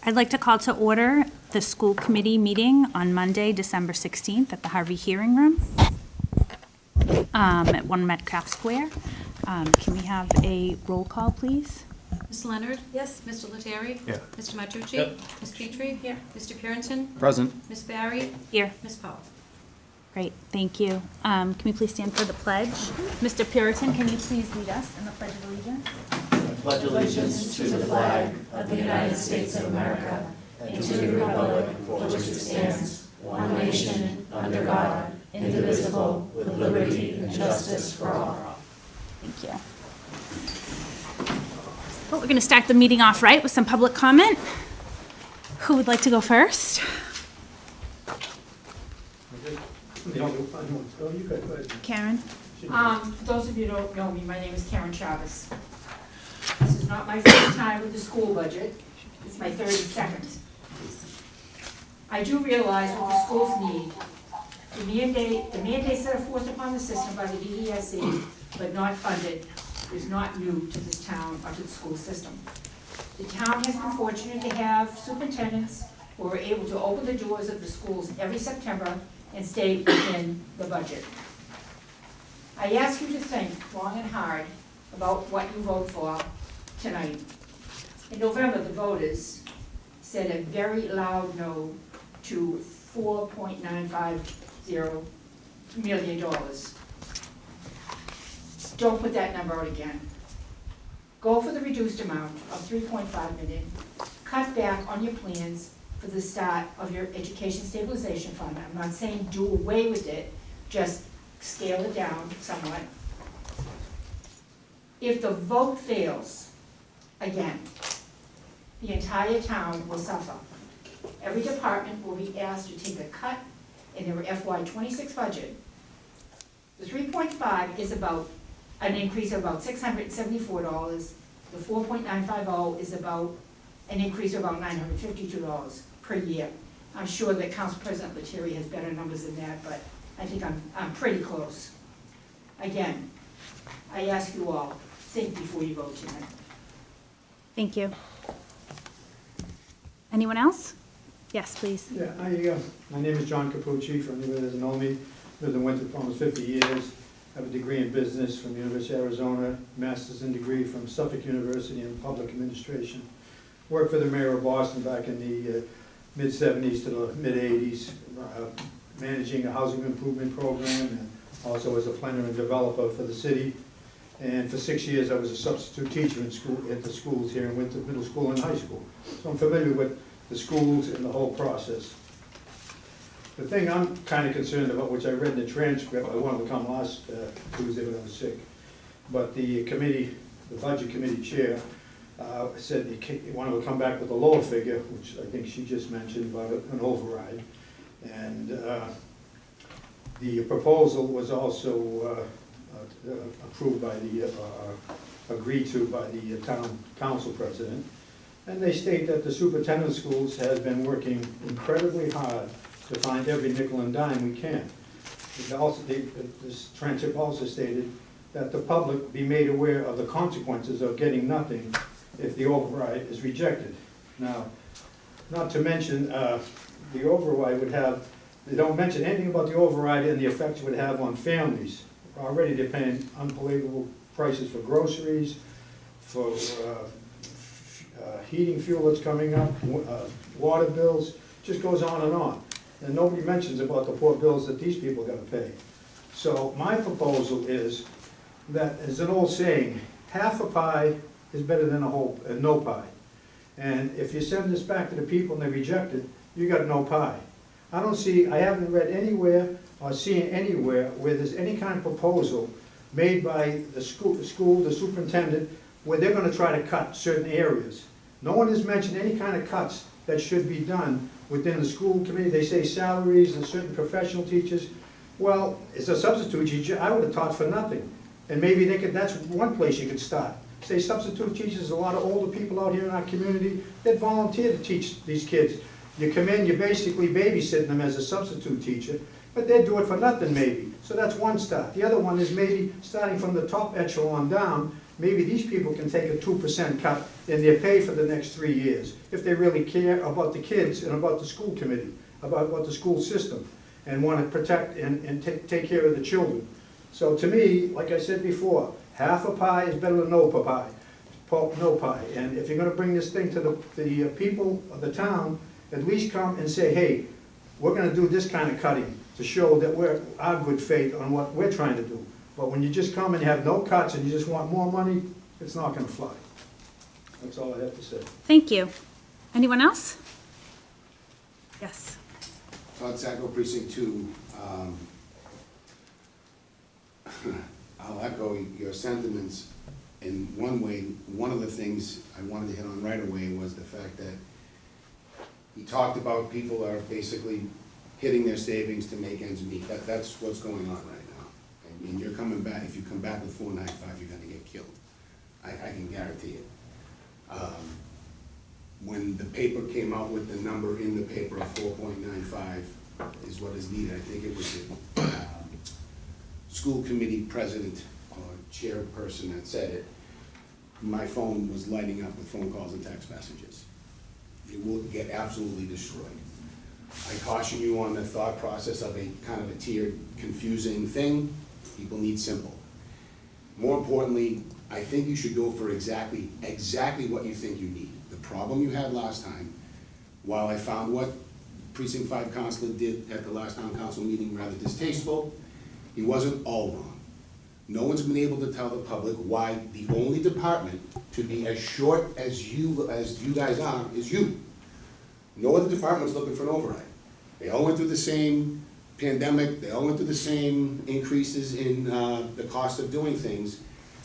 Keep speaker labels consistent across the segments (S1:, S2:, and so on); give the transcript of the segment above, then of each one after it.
S1: I'd like to call to order the school committee meeting on Monday, December 16th at the Harvey Hearing Room at 1 Metcalf Square. Can we have a roll call, please?
S2: Ms. Leonard? Yes. Mr. Lettieri?
S3: Yeah.
S2: Mr. Matucci?
S3: Yep.
S2: Ms. Petrie? Here. Mr. Purinton?
S3: Present.
S2: Ms. Barry?
S1: Here.
S2: Ms. Powell?
S1: Great, thank you. Can we please stand for the pledge? Mr. Puritan, can you please lead us in the Pledge of Allegiance?
S4: Pledge allegiance to the flag of the United States of America and to the republic for which it stands, one nation, under God, indivisible, with liberty and justice for all.
S1: Thank you. Well, we're going to start the meeting off right with some public comment. Who would like to go first? Karen?
S5: For those of you who don't know me, my name is Karen Chavez. This is not my first time with the school budget. It's my 32nd. I do realize what the schools need. The mandates that are forced upon the system by the DESE, but not funded, is not new to this town or to the school system. The town has been fortunate to have superintendents who are able to open the doors of the schools every September and stay within the budget. I ask you to think long and hard about what you vote for tonight. In November, the voters said a very loud no to $4.950 million. Don't put that number out again. Go for the reduced amount of $3.5 million. Cut back on your plans for the start of your education stabilization fund. I'm not saying do away with it, just scale it down somewhat. If the vote fails, again, the entire town will suffer. Every department will be asked to take a cut in their FY26 budget. The 3.5 is about an increase of about $674. The 4.950 is about an increase of about $952 per year. I'm sure that Council President Lettieri has better numbers than that, but I think I'm pretty close. Again, I ask you all, think before you vote tonight.
S1: Thank you. Anyone else? Yes, please.
S6: Yeah, my name is John Capucci, for anybody that doesn't know me. Lived in Winthrop for almost 50 years. Have a degree in business from the University of Arizona, master's in degree from Suffolk University in public administration. Worked for the mayor of Boston back in the mid-70s to the mid-80s, managing a housing improvement program and also as a planner and developer for the city. And for 6 years I was a substitute teacher in school, at the schools here in Winthrop Middle School and High School. So I'm familiar with the schools and the whole process. The thing I'm kind of concerned about, which I read in the transcript, I wanted to come last Tuesday when I was sick, but the committee, the budget committee chair, said he wanted to come back with a lower figure, which I think she just mentioned, about an override. And the proposal was also approved by the, agreed to by the town council president. And they state that the superintendent of schools has been working incredibly hard to find every nickel and dime we can. This transcript also stated that the public be made aware of the consequences of getting nothing if the override is rejected. Now, not to mention, the override would have, they don't mention anything about the override and the effects it would have on families. Already they're paying unbelievable prices for groceries, for heating fuel that's coming up, water bills, just goes on. And nobody mentions about the poor bills that these people gotta pay. So my proposal is that, as an old saying, half a pie is better than no pie. And if you send this back to the people and they reject it, you got no pie. I haven't read anywhere or seen anywhere where there's any kind of proposal made by the superintendent, where they're gonna try to cut certain areas. No one has mentioned any kind of cuts that should be done within the school committee. They say salaries and certain professional teachers. Well, as a substitute teacher, I would have taught for nothing. And maybe that's one place you could start. Say substitute teachers, a lot of older people out here in our community that volunteer to teach these kids. You come in, you're basically babysitting them as a substitute teacher, but they do it for nothing maybe. So that's one start. The other one is maybe starting from the top echelon down, maybe these people can take a 2% cut in their pay for the next 3 years, if they really care about the kids and about the school committee, about the school system, and want to protect and take care of the children. So to me, like I said before, half a pie is better than no pie, no pie. And if you're gonna bring this thing to the people of the town, at least come and say, hey, we're gonna do this kind of cutting to show that we're our good faith on what we're trying to do. But when you just come and have no cuts and you just want more money, it's not gonna fly. That's all I have to say.
S1: Thank you. Anyone else? Yes.
S3: Todd Sacco, Precinct 2. I'll echo your sentiments in one way. One of the things I wanted to hit on right away was the fact that he talked about people are basically hitting their savings to make ends meet. That's what's going on right now. And you're coming back, if you come back with 495, you're gonna get killed. I can guarantee it. When the paper came out with the number in the paper of 4.95 is what is needed, I think it was the school committee president or chairperson that said it, my phone was lighting up with phone calls and text messages. It will get absolutely destroyed. I caution you on the thought process of a kind of a tiered, confusing thing. People need simple. More importantly, I think you should go for exactly what you think you need. The problem you had last time, while I found what Precinct 5 Councilor did at the last town council meeting rather distasteful, he wasn't all wrong. No one's been able to tell the public why the only department to be as short as you guys are is you. No other department's looking for an override. They all went through the same pandemic, they all went through the same increases in the cost of doing things,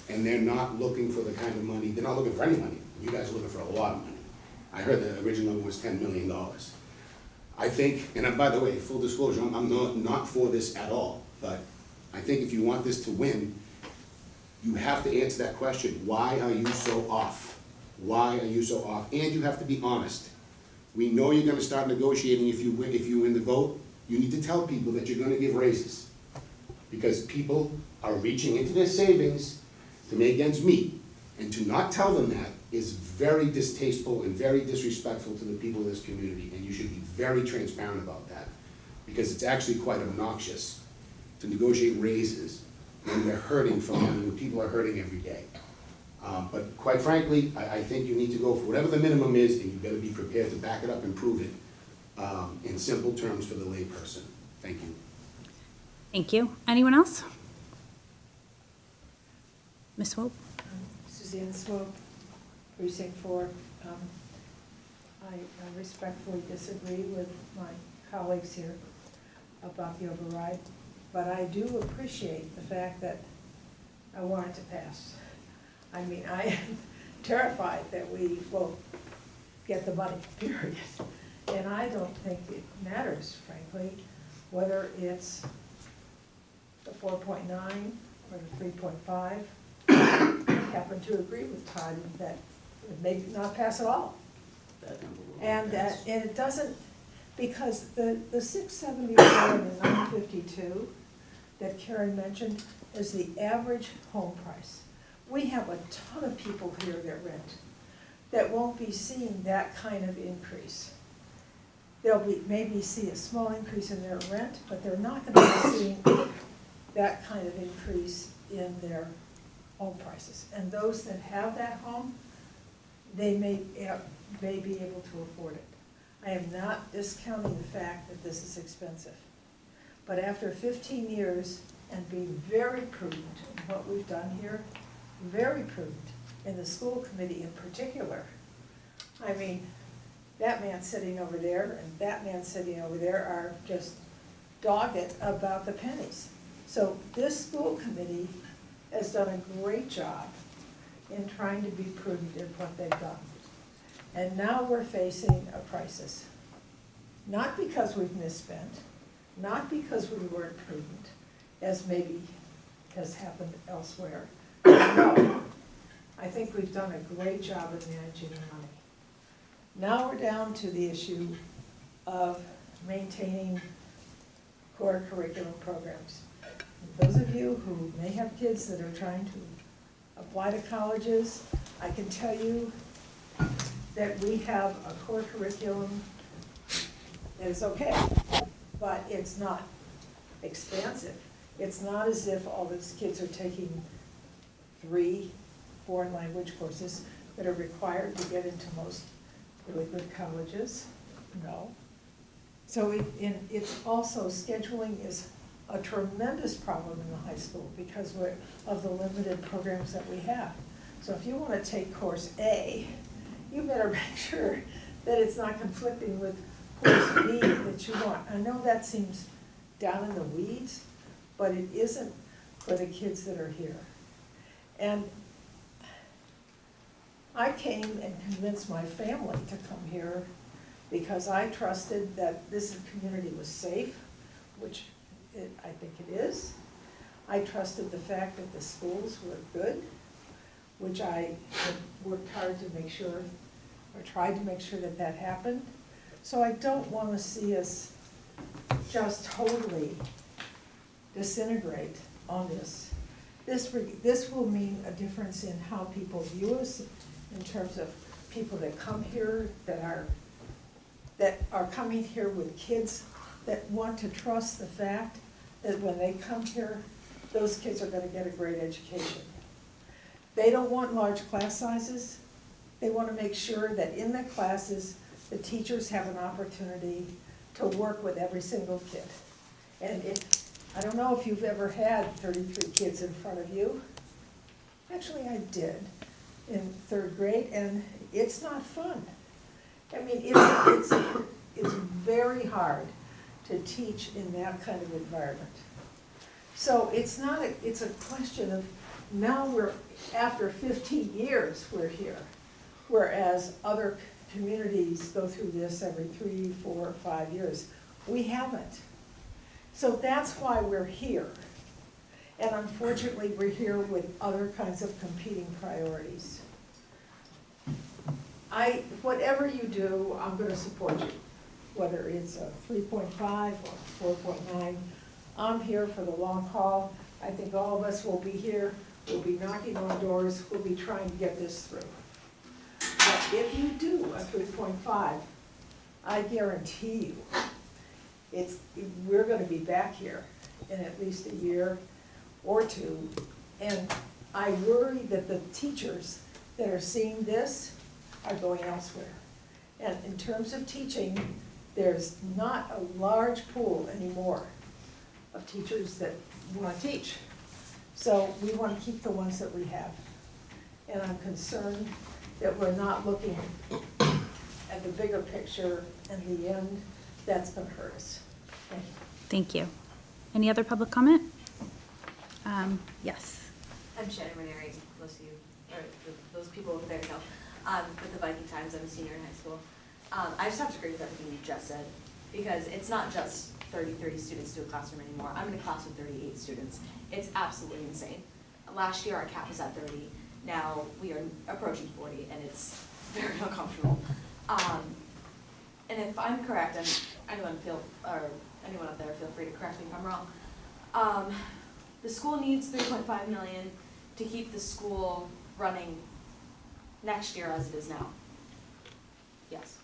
S3: and they're not looking for the kind of money, they're not looking for any money. You guys are looking for a lot of money. I heard the original number was $10 million. I think, and by the way, full disclosure, I'm not for this at all, but I think if you want this to win, you have to answer that question. Why are you so off? Why are you so off? And you have to be honest. We know you're gonna start negotiating if you win the vote. You need to tell people that you're gonna give raises. Because people are reaching into their savings to make ends meet. And to not tell them that is very distasteful and very disrespectful to the people of this community. And you should be very transparent about that. Because it's actually quite obnoxious to negotiate raises when they're hurting from money, when people are hurting every day. But quite frankly, I think you need to go for whatever the minimum is, and you better be prepared to back it up and prove it in simple terms for the layperson. Thank you.
S1: Thank you. Anyone else? Ms. Swope?
S7: Suzanne Swope, Precinct 4. I respectfully disagree with my colleagues here about the override, but I do appreciate the fact that I want it to pass. I mean, I am terrified that we will get the money, period. And I don't think it matters, frankly, whether it's the 4.9 or the 3.5. I happen to agree with Todd that it may not pass at all. And it doesn't, because the 674 and the 952 that Karen mentioned is the average home price. We have a ton of people here that rent that won't be seeing that kind of increase. They'll maybe see a small increase in their rent, but they're not going to be seeing that kind of increase in their home prices. And those that have that home, they may be able to afford it. I am not discounting the fact that this is expensive. But after 15 years and being very prudent in what we've done here, very prudent in the school committee in particular, I mean, that man sitting over there and that man sitting over there are just dogged about the pennies. So this school committee has done a great job in trying to be prudent in what they've done. And now we're facing a crisis. Not because we've misspent, not because we weren't prudent, as maybe has happened elsewhere. No, I think we've done a great job of managing the money. Now we're down to the issue of maintaining core curriculum programs. Those of you who may have kids that are trying to apply to colleges. I can tell you that we have a core curriculum that is okay, but it's not expansive. It's not as if all these kids are taking 3 foreign language courses that are required to get into most really good colleges. No. So it's also, scheduling is a tremendous problem in the high school because of the limited programs that we have. So if you want to take course A, you better make sure that it's not conflicting with course B that you want. I know that seems down in the weeds, but it isn't for the kids that are here. And I came and convinced my family to come here because I trusted that this community was safe, which I think it is. I trusted the fact that the schools were good, which I had worked hard to make sure, or tried to make sure that that happened. So I don't want to see us just totally disintegrate on this. This will mean a difference in how people view us, in terms of people that come here, that are coming here with kids that want to trust the fact that when they come here, those kids are gonna get a great education. They don't want large class sizes. They want to make sure that in the classes, the teachers have an opportunity to work with every single kid. And I don't know if you've ever had 33 kids in front of you. Actually, I did in 3rd grade, and it's not fun. I mean, it's very hard to teach in that kind of environment. So it's a question of, now after 15 years, we're here. Whereas other communities go through this every 3, 4, 5 years. We haven't. So that's why we're here. And unfortunately, we're here with other kinds of competing priorities. Whatever you do, I'm gonna support you, whether it's a 3.5 or 4.9. I'm here for the long haul. I think all of us will be here. We'll be knocking on doors. We'll be trying to get this through. But if you do a 3.5, I guarantee you, we're gonna be back here in at least a year or 2. And I worry that the teachers that are seeing this are going elsewhere. And in terms of teaching, there's not a large pool anymore of teachers that want to teach. So we want to keep the ones that we have. And I'm concerned that we're not looking at the bigger picture, and in the end, that's going to hurt us. Thank you.
S1: Thank you. Any other public comment? Yes.
S8: I'm Shannon Ranieri, most of you, or those people over there know. With the Viking Times, I'm a senior in high school. I just have to agree with everything you just said, because it's not just 30 students to a classroom anymore. I'm in a class with 38 students. It's absolutely insane. Last year, our cap was at 30. Now we are approaching 40, and it's very uncomfortable. And if I'm correct, and anyone up there, feel free to correct me if I'm wrong. The school needs $3.5 million to keep the school running next year as it is now. Yes.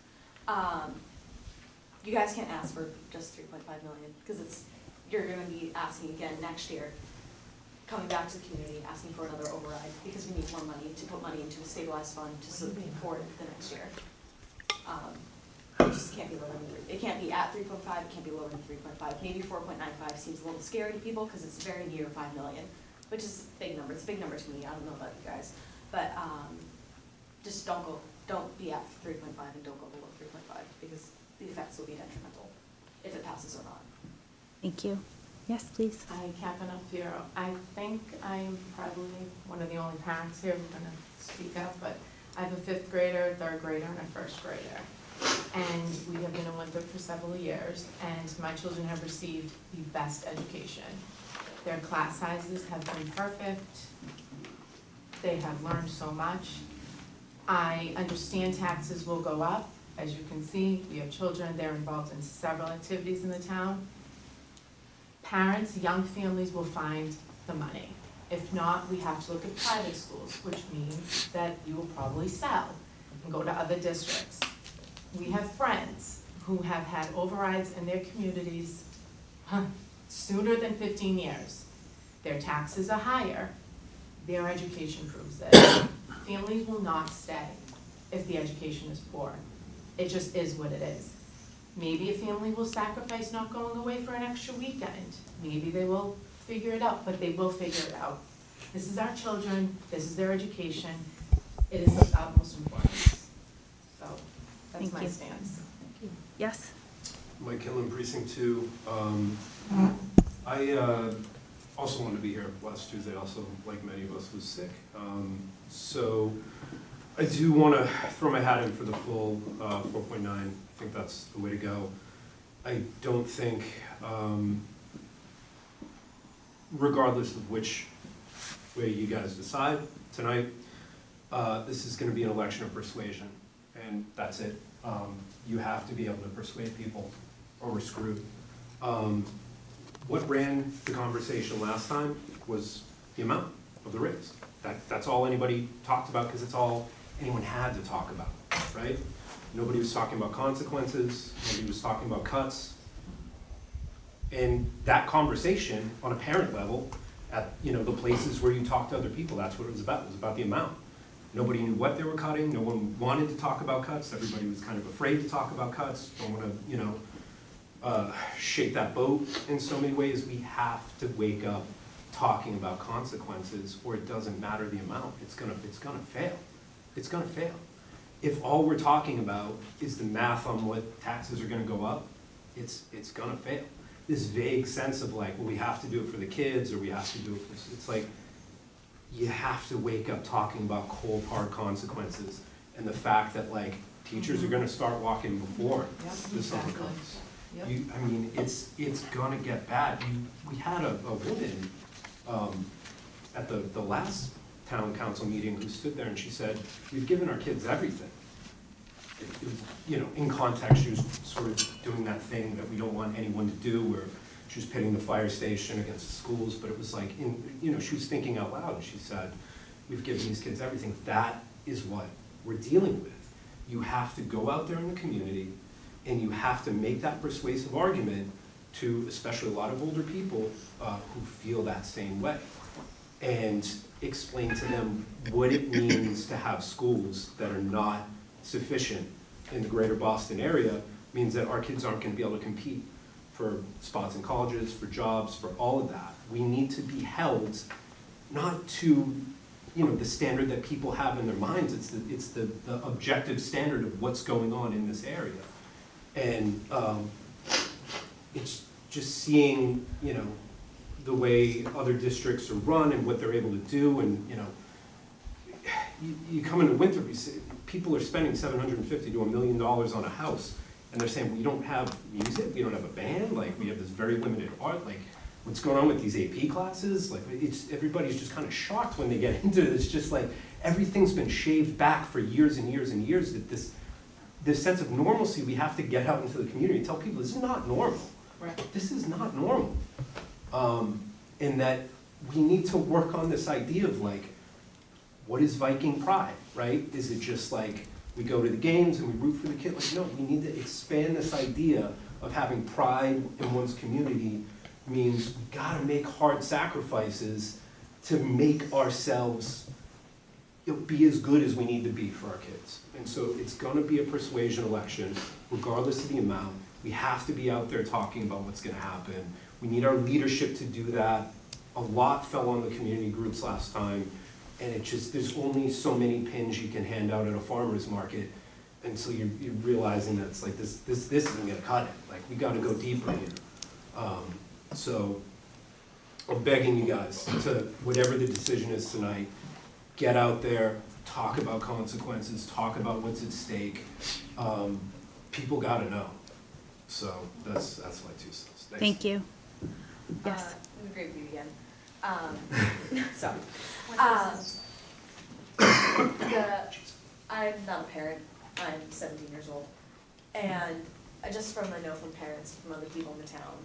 S8: You guys can't ask for just $3.5 million, because you're going to be asking again next year, coming back to the community, asking for another override, because we need more money to put money into a stabilized fund to support the next year. It just can't be lower than it can't be at 3.5, it can't be lower than 3.5. Maybe 4.95 seems a little scary to people because it's very near 5 million, which is a big number. It's a big number to me. I don't know about you guys, but just don't be at 3.5 and don't go below 3.5, because the effects will be detrimental if it passes or not.
S1: Thank you. Yes, please.
S9: Hi, Catherine Alfiero. I think I'm probably one of the only parents here who's gonna speak up, but I have a 5th grader, a 3rd grader, and a 1st grader. And we have been in Winthrop for several years, and my children have received the best education. Their class sizes have been perfect. They have learned so much. I understand taxes will go up. As you can see, we have children, they're involved in several activities in the town. Parents, young families will find the money. If not, we have to look at private schools, which means that you will probably sell and go to other districts. We have friends who have had overrides in their communities sooner than 15 years. Their taxes are higher, their education proves it. Families will not stay if the education is poor. It just is what it is. Maybe a family will sacrifice not going away for an extra weekend. Maybe they will figure it out, but they will figure it out. This is our children, this is their education, it is of utmost importance. So, that's
S1: Thank
S9: my
S1: you.
S9: stance.
S1: Yes?
S10: Mike Killen, Precinct 2. I also wanted to be here last Tuesday, also, like many of us, was sick. So I do want to throw my hat in for the full 4.9. I think that's the way to go. I don't think, regardless of which way you guys decide tonight, this is going to be an election of persuasion, and that's it. You have to be able to persuade people, or we're screwed. What ran the conversation last time was the amount of the raise. That's all anybody talked about, because it's all anyone had to talk about, right? Nobody was talking about consequences, nobody was talking about cuts. And that conversation, on a parent level, at the places where you talk to other people, that's what it was about. It was about the amount. Nobody knew what they were cutting, no one wanted to talk about cuts, everybody was kind of afraid to talk about cuts, don't want to, shake that boat in so many ways. We have to wake up talking about consequences, or it doesn't matter the amount. It's gonna fail. It's gonna fail. If all we're talking about is the math on what taxes are gonna go up, it's gonna fail. This vague sense of like, well, we have to do it for the kids, or we have to do it for, it's like, you have to wake up talking about cold, hard consequences, and the fact that like, teachers are gonna start walking before the summer
S9: Exactly.
S10: comes.
S9: Yep.
S10: I mean, it's gonna get bad. We had a woman at the last town council meeting who stood there and she said, we've given our kids everything. It was, in context, she was sort of doing that thing that we don't want anyone to do, where she was pitting the fire station against the schools, but it was like, she was thinking out loud, and she said, we've given these kids everything. That is what we're dealing with. You have to go out there in the community, and you have to make that persuasive argument to especially a lot of older people who feel that same way, and explain to them what it means to have schools that are not sufficient in the greater Boston area. Means that our kids aren't going to be able to compete for spots in colleges, for jobs, for all of that. We need to be held not to the standard that people have in their minds. It's the objective standard of what's going on in this area. And it's just seeing, the way other districts are run and what they're able to do, and, you come into Winthrop, you see, people are spending $750,000 to $1 million on a house, and they're saying, we don't have music, we don't have a band, like, we have this very limited art, like, what's going on with these AP classes? Like, everybody's just kind of shocked when they get into it. It's just like, everything's been shaved back for years and years and years, that this sense of normalcy, we have to get out into the community and tell people this is not normal.
S9: Right.
S10: This is not normal. And that we need to work on this idea of like, what is Viking pride, right? Is it just like, we go to the games and we root for the kid? Like, no, we need to expand this idea of having pride in one's community. Means we gotta make hard sacrifices to make ourselves be as good as we need to be for our kids. And so it's gonna be a persuasion election, regardless of the amount. We have to be out there talking about what's gonna happen. We need our leadership to do that. A lot fell on the community groups last time, and there's only so many pins you can hand out at a farmer's market until you're realizing that it's like, this isn't gonna cut it. Like, we gotta go deeper here. So I'm begging you guys to, whatever the decision is tonight, get out there, talk about consequences, talk about what's at stake. People gotta know. So that's my 2 cents. Thanks.
S1: Thank you. Yes.
S8: It was great with you again. So, I'm not a parent, I'm 17 years old, and I just from I know from parents, from other people in the town,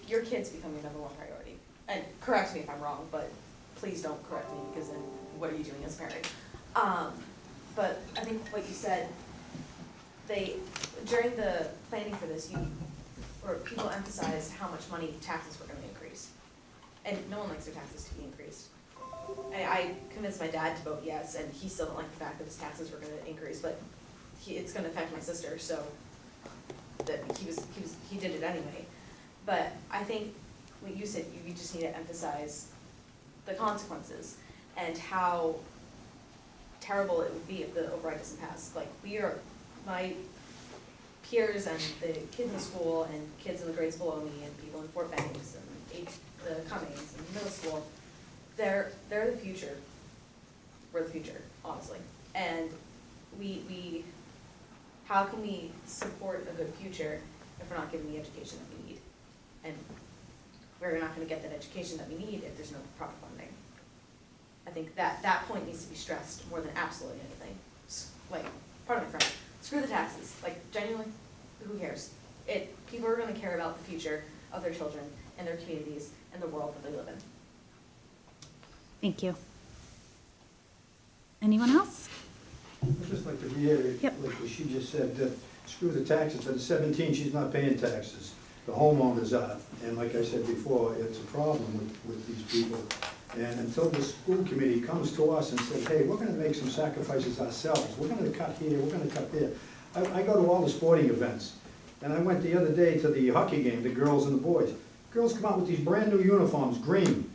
S8: your kid's becoming your number one priority. And correct me if I'm wrong, but please don't correct me, because then what are you doing as a parent? But I think what you said, during the planning for this, people emphasized how much money taxes were gonna increase. And no one likes their taxes to be increased. I convinced my dad to vote yes, and he still didn't like the fact that his taxes were gonna increase, but it's gonna affect my sister, so that he did it anyway. But I think what you said, you just need to emphasize the consequences and how terrible it would be if the override doesn't pass. Like, my peers and the kids in school and kids in the grades below me and people in Fort Banks and the Cummings and middle school, they're the future. We're the future, honestly. And how can we support a good future if we're not given the education that we need? And we're not gonna get that education that we need if there's no proper funding. I think that point needs to be stressed more than absolutely anything. Like, pardon my French, screw the taxes. Like, genuinely, who cares? People are gonna care about the future of their children and their communities and the world that they live in.
S1: Thank you. Anyone else?
S6: I'd just like to reiterate,
S1: Yep.
S6: like what she just said, screw the taxes. At 17, she's not paying taxes. The homeowners are. And like I said before, it's a problem with these people. And until the school committee comes to us and says, hey, we're gonna make some sacrifices ourselves. We're gonna cut here, we're gonna cut there. I go to all the sporting events. And I went the other day to the hockey game, the girls and the boys. Girls come out with these brand new uniforms, green.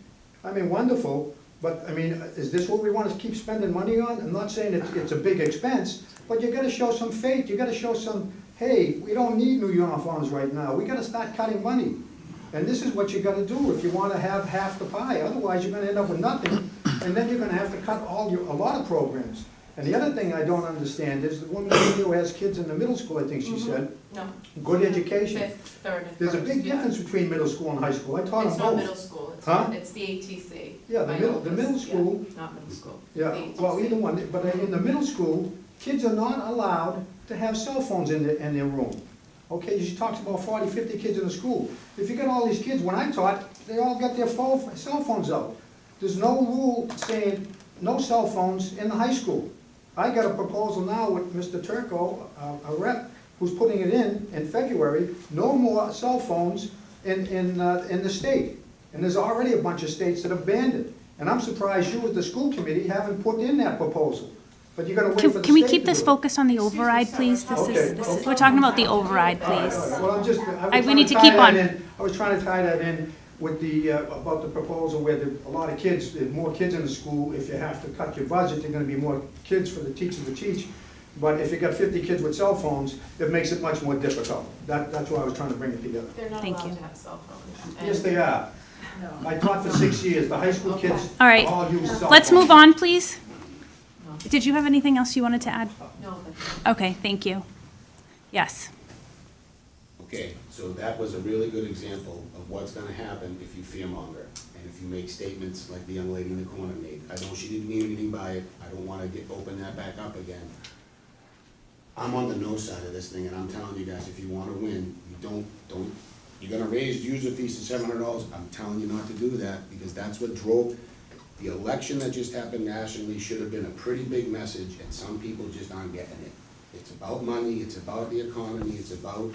S6: I mean, wonderful. But, I mean, is this what we want to keep spending money on? I'm not saying it's a big expense, but you gotta show some faith, you gotta show some, hey, we don't need new uniforms right now, we gotta start cutting money. And this is what you gotta do if you wanna have half the pie, otherwise you're gonna end up with nothing, and then you're gonna have to cut a lot of programs. And the other thing I don't understand is the woman who has kids in the middle school, I think she said,
S9: No.
S6: good education.
S9: Fifth, third, and
S6: There's a
S9: first,
S6: big
S9: yeah.
S6: difference between middle school and high school, I taught them
S9: It's not
S6: both.
S9: middle school,
S6: Huh?
S9: it's the ATC.
S6: Yeah, the
S9: My
S6: middle
S9: oldest, yeah,
S6: school.
S9: Not middle school.
S6: Yeah,
S9: The
S6: well,
S9: ATC.
S6: either one, but in the middle school, kids are not allowed to have cell phones in their room. Okay, she talks about 40, 50 kids in the school. If you got all these kids, when I taught, they all got their cell phones out. There's no rule saying no cell phones in the high school. I got a proposal now with Mr. Turco, a rep, who's putting it in February, no more cell phones in the state. And there's already a bunch of states that have banned it. And I'm surprised you as the school committee haven't put in that proposal. But you gotta wait for the state to do it.
S1: Can we keep this focused on the override, please?
S6: Okay.
S1: We're talking about the override,
S6: All right,
S1: please.
S6: all right. Well, I'm just, I was
S1: We
S6: trying
S1: need
S6: to
S1: to
S6: tie
S1: keep
S6: that
S1: on.
S6: in, I was trying to tie that in with the, about the proposal where a lot of kids, there's more kids in the school. If you have to cut your budget, there are gonna be more kids for the teacher to teach. But if you got 50 kids with cell phones, it makes it much more difficult. That's why I was trying to bring it together.
S9: They're not
S1: Thank
S9: allowed
S1: you.
S9: to have cell phones.
S6: Yes, they are. I taught for 6 years. The high school kids
S1: All right.
S6: all use cell phones.
S1: Let's move on, please.
S9: No.
S1: Did you have anything else you wanted to add?
S9: No, but
S1: Okay, thank you. Yes.
S3: Okay, so that was a really good example of what's gonna happen if you fearmonger, and if you make statements like the young lady in the corner made. I know she didn't mean anything by it, I don't wanna open that back up again. I'm on the no side of this thing, and I'm telling you guys, if you wanna win, you don't, you're gonna raise user fees to $700, I'm telling you not to do that, because that's what drove, the election that just happened nationally should have been a pretty big message, and some people just aren't getting it. It's about money, it's about the economy, it's about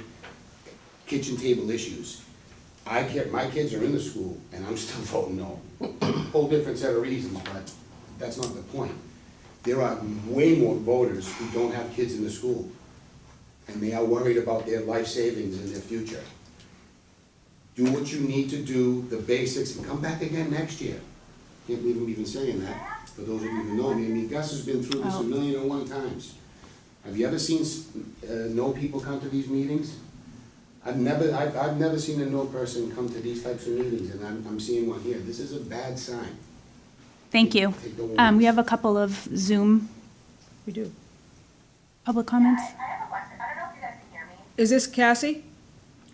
S3: kitchen table issues. My kids are in the school, and I'm still voting no. Whole different set of reasons, but that's not the point. There are way more voters who don't have kids in the school, and they are worried about their life savings and their future. Do what you need to do, the basics, and come back again next year. Can't believe I'm even saying that, for those of you who know me. I mean, Gus has been through this 1,000,001 times. Have you ever seen no people come to these meetings? I've never seen a no person come to these types of meetings, and I'm seeing one here. This is a bad sign.
S1: Thank you.
S3: Take the warnings.
S1: We have a couple of Zoom. We do. Public comments?
S11: I have a question. I don't know if you guys can hear me.
S12: Is this Cassie?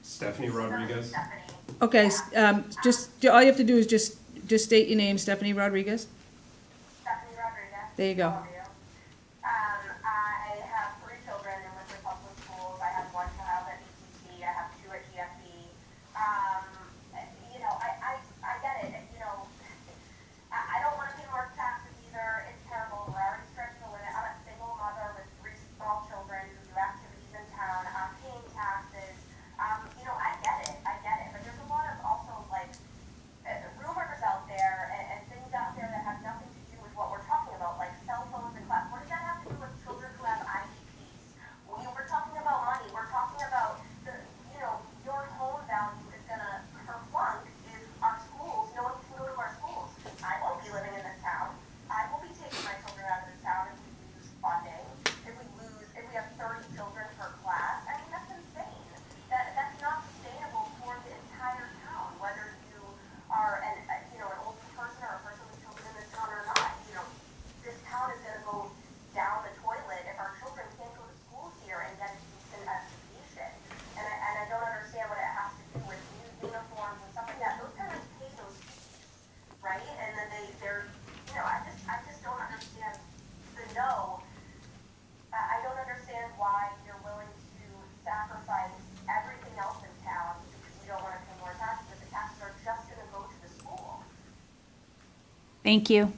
S10: Stephanie Rodriguez.
S11: Stephanie.
S12: Okay, just, all you have to do is just state your name, Stephanie Rodriguez.
S11: Stephanie Rodriguez.
S12: There you go.
S11: How are you? I have 3 children in Winthrop Public Schools. I have 1 child at ETC. I have 2 at GFB. You know, I get it. You know, right? And then they're, I just don't understand the no. I don't understand why you're willing to sacrifice everything else in town because you don't want to pay more taxes, but the taxes are just gonna go to the school.
S1: Thank you.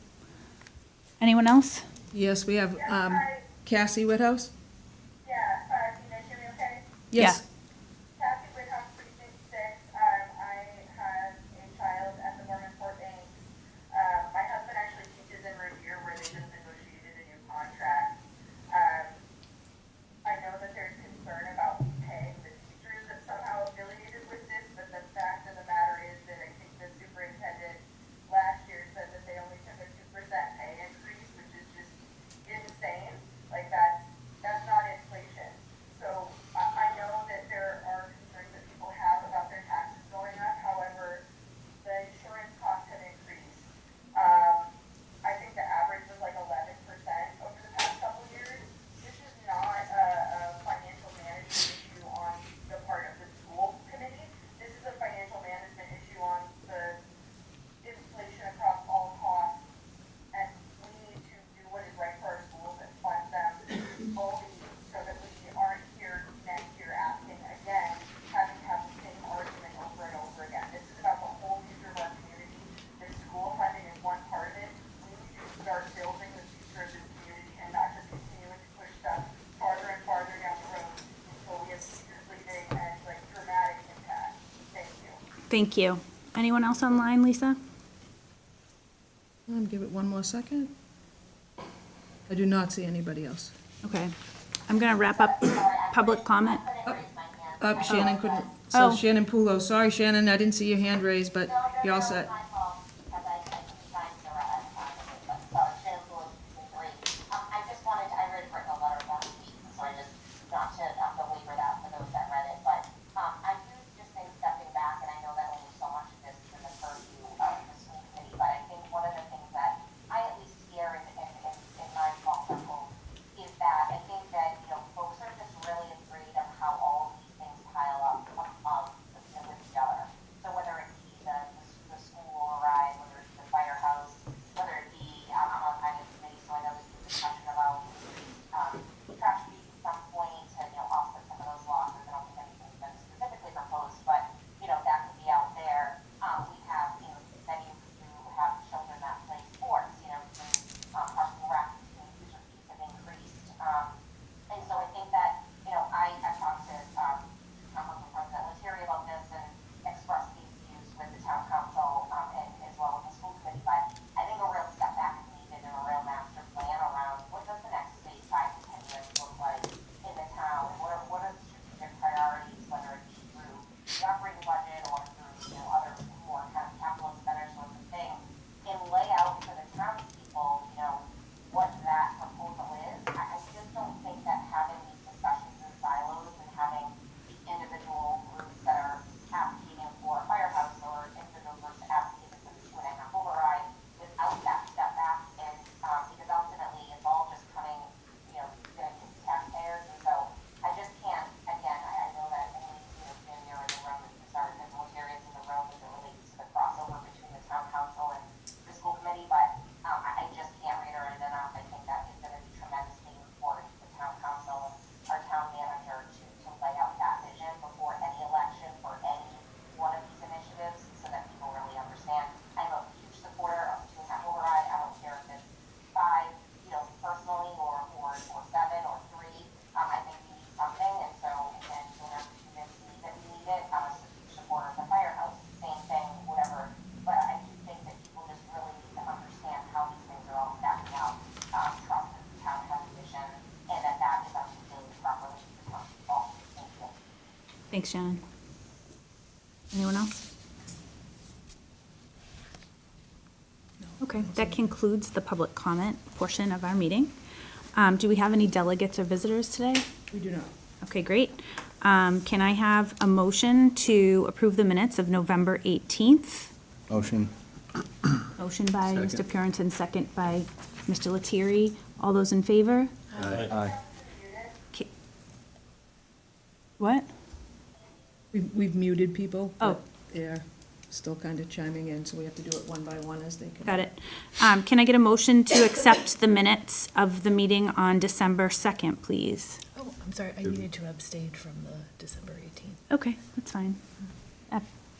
S1: Anyone else?
S12: Yes, we have
S11: Hi.
S12: Cassie Whithouse.
S11: Yeah, can you guys hear me okay?
S12: Yes.
S11: Kathy Whithouse, precinct 6. I have a child at the Mormon Fort Banks. My husband actually teaches in Revere where they just negotiated a new contract. I know that there's concern about paying the teachers that somehow affiliated with this, but the fact of the matter is that I think the superintendent last year said that they only took a 2% pay increase, which is just insane. Like that's not inflation. So I know that there are concerns that people have about their taxes going up. However, the insurance costs have increased. I think the average was like 11% over the past couple of years. This is not a financial management issue on the part of the school committee. This is a financial management issue on the inflation across all costs. And we need to do what is right for our schools and fund them fully so that we aren't here next year asking again, having to have the same argument over and over again. This is about the whole future of our community. The school funding is one part of it. We need to start building the future of this community and not just continuing to push stuff farther and farther down the road until we have teachers leaving and like dramatic impact. Thank you.
S1: Thank you. Anyone else online, Lisa?
S12: Give it one more second. I do not see anybody else.
S1: Okay. I'm gonna wrap up public comment.
S12: Shannon couldn't, so
S1: Oh.
S12: Shannon Pulo, sorry Shannon, I didn't see your hand raised, but you're all set.
S11: My fault, because I keep trying to but sorry, Shannon Lewis, I just wanted, I read a letter about the week, so I just, not to belabor that for those that read it, but, I do just think stepping back, and I know that only so much of this is in the purview of the school committee, but I think one of the things that I at least hear in my small circle is that I think that, folks are just really afraid of how all these things pile up, with each other. So whether it be the school ride, whether it's the firehouse, whether it be, I'm on finance committee, so I know there's discussion about trash fees at some point to, offset some of those losses. I don't think anything's been specifically proposed, but, that could be out there. We have, many who have children that play sports, our school rec user fees have increased. And so I think that, I've talked to, Councilman President Lettieri about this and expressed these views with the town council, and as well as the school committee, but I think a real step back is needed and a real master plan around what does the next 5 to 10 years look like in the town? What are the strategic priorities, whether it be through the operating budget or through, other more kind of capital expenditure sorts of things, and lay out for the townspeople, what that proposal is. I just don't think that having these discussions in silos and having the individual groups that are advocating for a firehouse or individual groups advocating for the 2.5 override without that step back, and because ultimately it's all just coming, gonna hit the taxpayers, and so I just can't, again, I know that only, Jim, you're in the room, and sorry, the military is in the room as it relates to the crossover between the town council and the school committee, but I just can't reiterate it enough. I think that is gonna be tremendously important to the town council and our town manager to lay out that vision before any election for any one of these initiatives so that people really understand. I'm a huge supporter of the 2.5 override. I don't care if it's 5, personally, or 7 or 3. I think we need something, and so, again, you don't have to convince me that we need it. I'm a huge supporter of the firehouse, same thing, whatever. But I do think that people just really need to understand how these things are all stacking up. Trust that the town has a vision, and that is articulated properly to the town people. Thank you.
S1: Thanks, Shannon. Anyone else? Okay, that concludes the public comment portion of our meeting. Do we have any delegates or visitors today?
S12: We do not.
S1: Okay, great. Can I have a motion to approve the minutes of November 18th?
S13: Motion.
S1: Motion by Mr. Purinton, second by Mr. Lettieri. All those in favor?
S13: Aye.
S1: Ki- What?
S12: We've muted people.
S1: Oh.
S12: but They're still kind of chiming in, so we have to do it one by one as they come.
S1: Got it. Can I get a motion to accept the minutes of the meeting on December 2nd, please?
S4: Oh, I'm sorry, I needed to abstain from the December 18th.
S1: Okay, that's fine.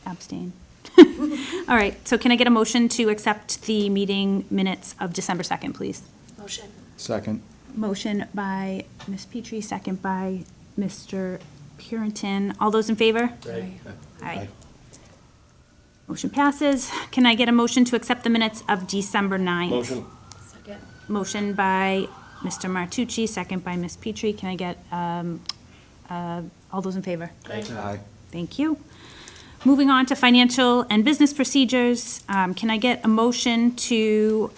S1: Abstain. All right, so can I get a motion to accept the meeting minutes of December 2nd, please?
S4: Motion.
S13: Second.
S1: Motion by Ms. Petrie, second by Mr. Purinton. All those in favor?
S4: Aye.
S1: Aye. Motion passes. Can I get a motion to accept the minutes of December 9th?
S13: Motion.
S4: Second.
S1: Motion by Mr. Martucci, second by Ms. Petrie. Can I get, all those in favor?
S13: Aye.
S1: Thank you. Moving on to financial and business procedures, can I get a motion to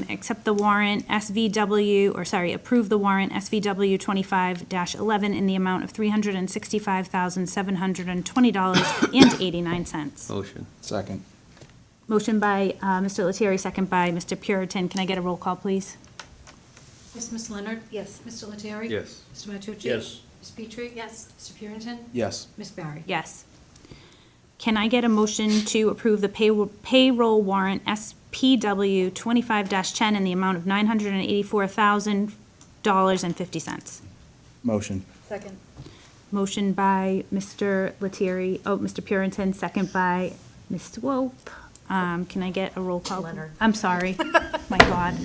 S1: accept the warrant SVW, or sorry, approve the warrant SVW 25-11 in the amount of $365,720.89?
S13: Motion. Second.
S1: Motion by Mr. Lettieri, second by Mr. Puritan. Can I get a roll call, please?
S2: Yes, Ms. Leonard?
S4: Yes.
S2: Mr. Lettieri?
S13: Yes.
S2: Mr. Matucci?
S13: Yes.
S2: Ms. Petrie? Yes. Mr. Purinton?
S13: Yes.
S2: Ms. Barry?
S1: Yes. Can I get a motion to approve the payroll warrant SPW 25-10 in the amount of $984,000.50?
S13: Motion.
S4: Second.
S1: Motion by Mr. Lettieri, Mr. Purinton, second by Ms. Swope. Can I get a roll call?
S4: Leonard.
S1: I'm sorry, my God.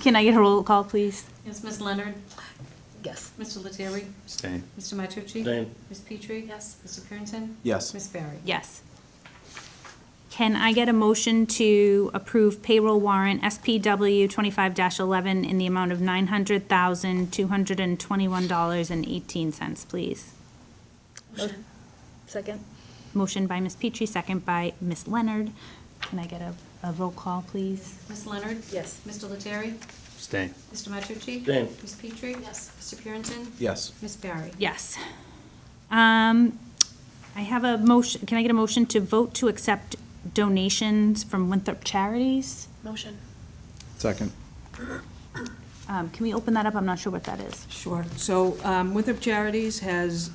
S1: Can I get a roll call, please?
S2: Yes, Ms. Leonard?
S4: Yes.
S2: Mr. Lettieri?
S13: Abstain.
S2: Mr. Matucci?
S13: Abstain.
S2: Ms. Petrie? Yes. Mr. Purinton?
S13: Yes.
S2: Ms. Barry?
S1: Yes. Can I get a motion to approve payroll warrant SPW 25-11 in the amount of $900,221.18, please?
S4: Motion. Second.
S1: Motion by Ms. Petrie, second by Ms. Leonard. Can I get a roll call, please?
S2: Ms. Leonard?
S4: Yes.
S2: Mr. Lettieri?
S13: Abstain.
S2: Mr. Matucci?
S13: Abstain.
S2: Ms. Petrie? Yes. Mr. Purinton?
S13: Yes.
S2: Ms. Barry?
S1: Yes. I have a motion, can I get a motion to vote to accept donations from Winthrop Charities?
S4: Motion.
S13: Second.
S1: Can we open that up? I'm not sure what that is.
S12: Sure. So Winthrop Charities has,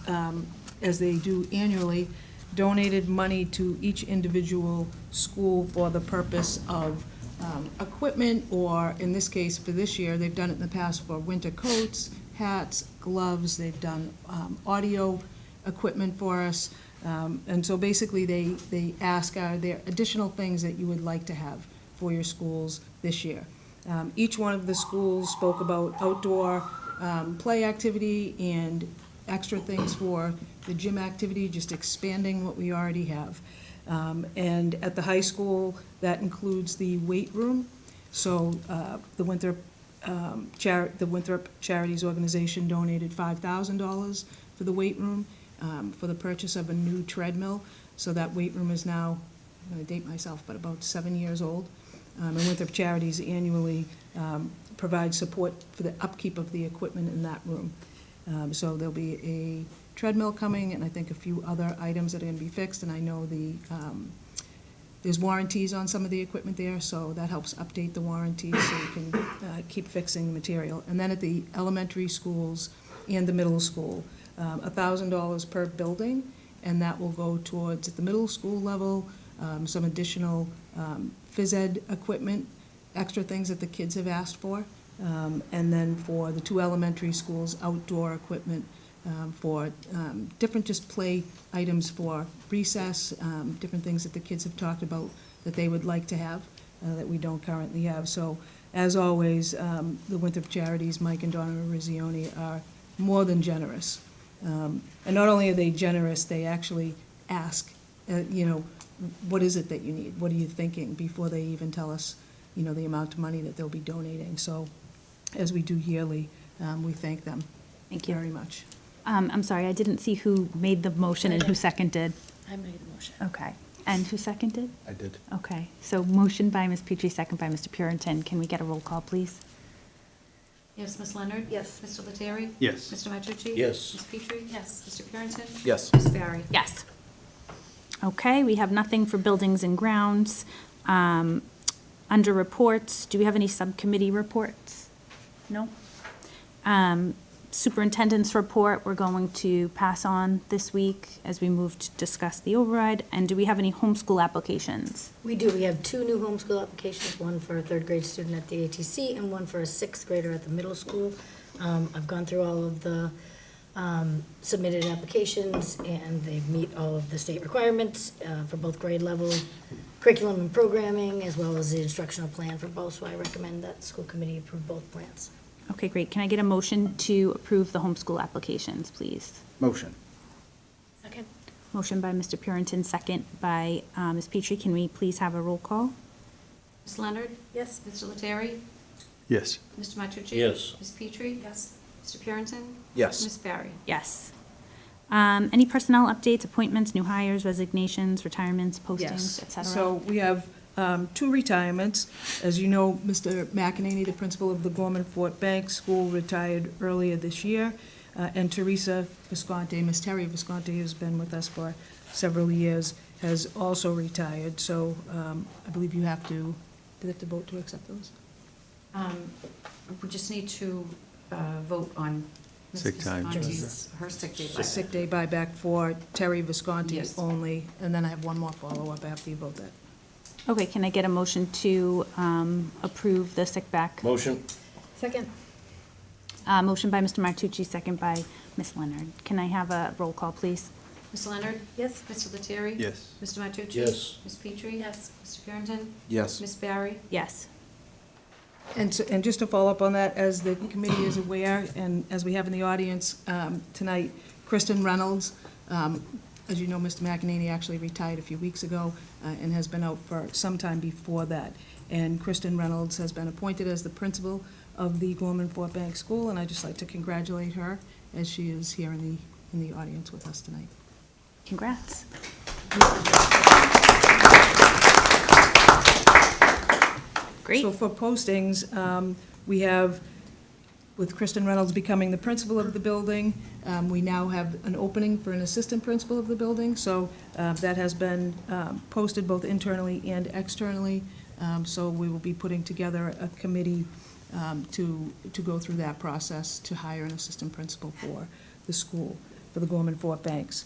S12: as they do annually, donated money to each individual school for the purpose of equipment, or in this case, for this year, they've done it in the past for winter coats, hats, gloves, they've done audio equipment for us. And so basically, they ask, are there additional things that you would like to have for your schools this year? Each one of the schools spoke about outdoor play activity and extra things for the gym activity, just expanding what we already have. And at the high school, that includes the weight room. So the Winthrop Charities Organization donated $5,000 for the weight room, for the purchase of a new treadmill. So that weight room is now, I'm going to date myself, but about 7 years old. And Winthrop Charities annually provides support for the upkeep of the equipment in that room. So there'll be a treadmill coming, and I think a few other items that are going to be fixed. And I know there's warranties on some of the equipment there, so that helps update the warranties so you can keep fixing the material. And then at the elementary schools and the middle school, $1,000 per building, and that will go towards, at the middle school level, some additional phys ed equipment, extra things that the kids have asked for. And then for the 2 elementary schools, outdoor equipment for different just play items for recess, different things that the kids have talked about that they would like to have that we don't currently have. So as always, the Winthrop Charities, Mike and Donna Rizzioni, are more than generous. And not only are they generous, they actually ask, what is it that you need? What are you thinking? Before they even tell us, the amount of money that they'll be donating. So as we do yearly, we thank them.
S1: Thank you
S12: Very much.
S1: I'm sorry, I didn't see who made the motion and who seconded.
S4: I made the motion.
S1: Okay. And who seconded?
S13: I did.
S1: Okay. So motion by Ms. Petrie, second by Mr. Purinton. Can we get a roll call, please?
S2: Yes, Ms. Leonard?
S4: Yes.
S2: Mr. Lettieri?
S13: Yes.
S2: Mr. Matucci?
S13: Yes.
S2: Ms. Petrie? Yes. Mr. Purinton?
S13: Yes.
S2: Ms. Barry?
S1: Yes. Okay, we have nothing for buildings and grounds. Under reports, do we have any subcommittee reports? No? superintendent's report we're going to pass on this week as we move to discuss the override. And do we have any homeschool applications?
S4: We do. We have 2 new homeschool applications, one for a 3rd grade student at the ATC and one for a 6th grader at the middle school. I've gone through all of the submitted applications, and they meet all of the state requirements for both grade level curriculum and programming, as well as the instructional plan for both. So I recommend that the school committee approve both plans.
S1: Okay, great. Can I get a motion to approve the homeschool applications, please?
S13: Motion.
S4: Second.
S1: Motion by Mr. Purinton, second by Ms. Petrie. Can we please have a roll call?
S2: Ms. Leonard?
S4: Yes.
S2: Mr. Lettieri?
S13: Yes.
S2: Mr. Matucci?
S13: Yes.
S2: Ms. Petrie?
S4: Yes.
S2: Mr. Purinton?
S13: Yes.
S2: Ms. Barry?
S1: Yes. Any personnel updates, appointments, new hires, resignations, retirements, postings, et cetera?
S12: So we have 2 retirements. As you know, Mr. McEnany, the principal of the Gorman Fort Bank School, retired earlier this year. And Teresa Visconti, Miss Terry Visconti, who's been with us for several years, has also retired. So I believe you have to, do you have to vote to accept those?
S2: We just need to vote on Ms.
S13: Sick time.
S2: Visconti's, her sick day.
S12: A sick day buyback for Terry Visconti
S2: Yes.
S12: only. And then I have one more follow-up after you vote that.
S1: Okay, can I get a motion to approve the sick back?
S13: Motion.
S4: Second.
S1: Motion by Mr. Martucci, second by Ms. Leonard. Can I have a roll call, please?
S2: Ms. Leonard?
S4: Yes.
S2: Mr. Lettieri?
S13: Yes.
S2: Mr. Matucci?
S13: Yes.
S2: Ms. Petrie?
S4: Yes.
S2: Mr. Purinton?
S13: Yes.
S2: Ms. Barry?
S1: Yes.
S12: And so, and just to follow up on that, as the committee is aware, and as we have in the audience tonight, Kristen Reynolds, as you know, Mr. McEnany actually retired a few weeks ago and has been out for some time before that. And Kristen Reynolds has been appointed as the principal of the Gorman Fort Bank School, and I'd just like to congratulate her as she is here in the audience with us tonight.
S1: Congrats. Great.
S12: So for postings, we have, with Kristen Reynolds becoming the principal of the building, we now have an opening for an assistant principal of the building. So that has been posted both internally and externally. So we will be putting together a committee to go through that process to hire an assistant principal for the school, for the Gorman Fort Banks.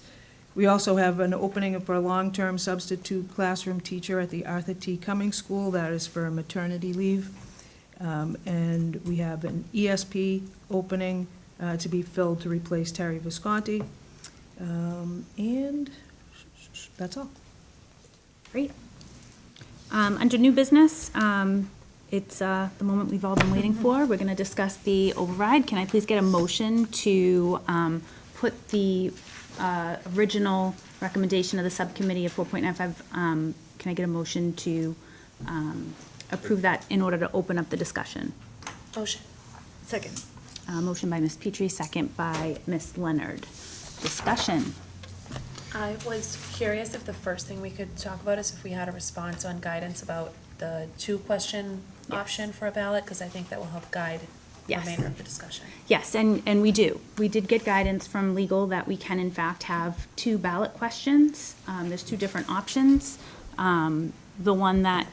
S12: We also have an opening for a long-term substitute classroom teacher at the Arthur T. Cummings School. That is for maternity leave. And we have an ESP opening to be filled to replace Terry Visconti. And that's all.
S1: Great. Under new business, it's the moment we've all been waiting for. We're going to discuss the override. Can I please get a motion to put the original recommendation of the subcommittee of 4.95, can I get a motion to approve that in order to open up the discussion?
S4: Motion. Second.
S1: Motion by Ms. Petrie, second by Ms. Leonard. Discussion.
S14: I was curious if the first thing we could talk about is if we had a response on guidance about the 2-question option for a ballot, because I think that will help guide the
S1: Yes.
S14: remainder of the discussion.
S1: Yes, and we do. We did get guidance from legal that we can in fact have 2 ballot questions. There's 2 different options. The one that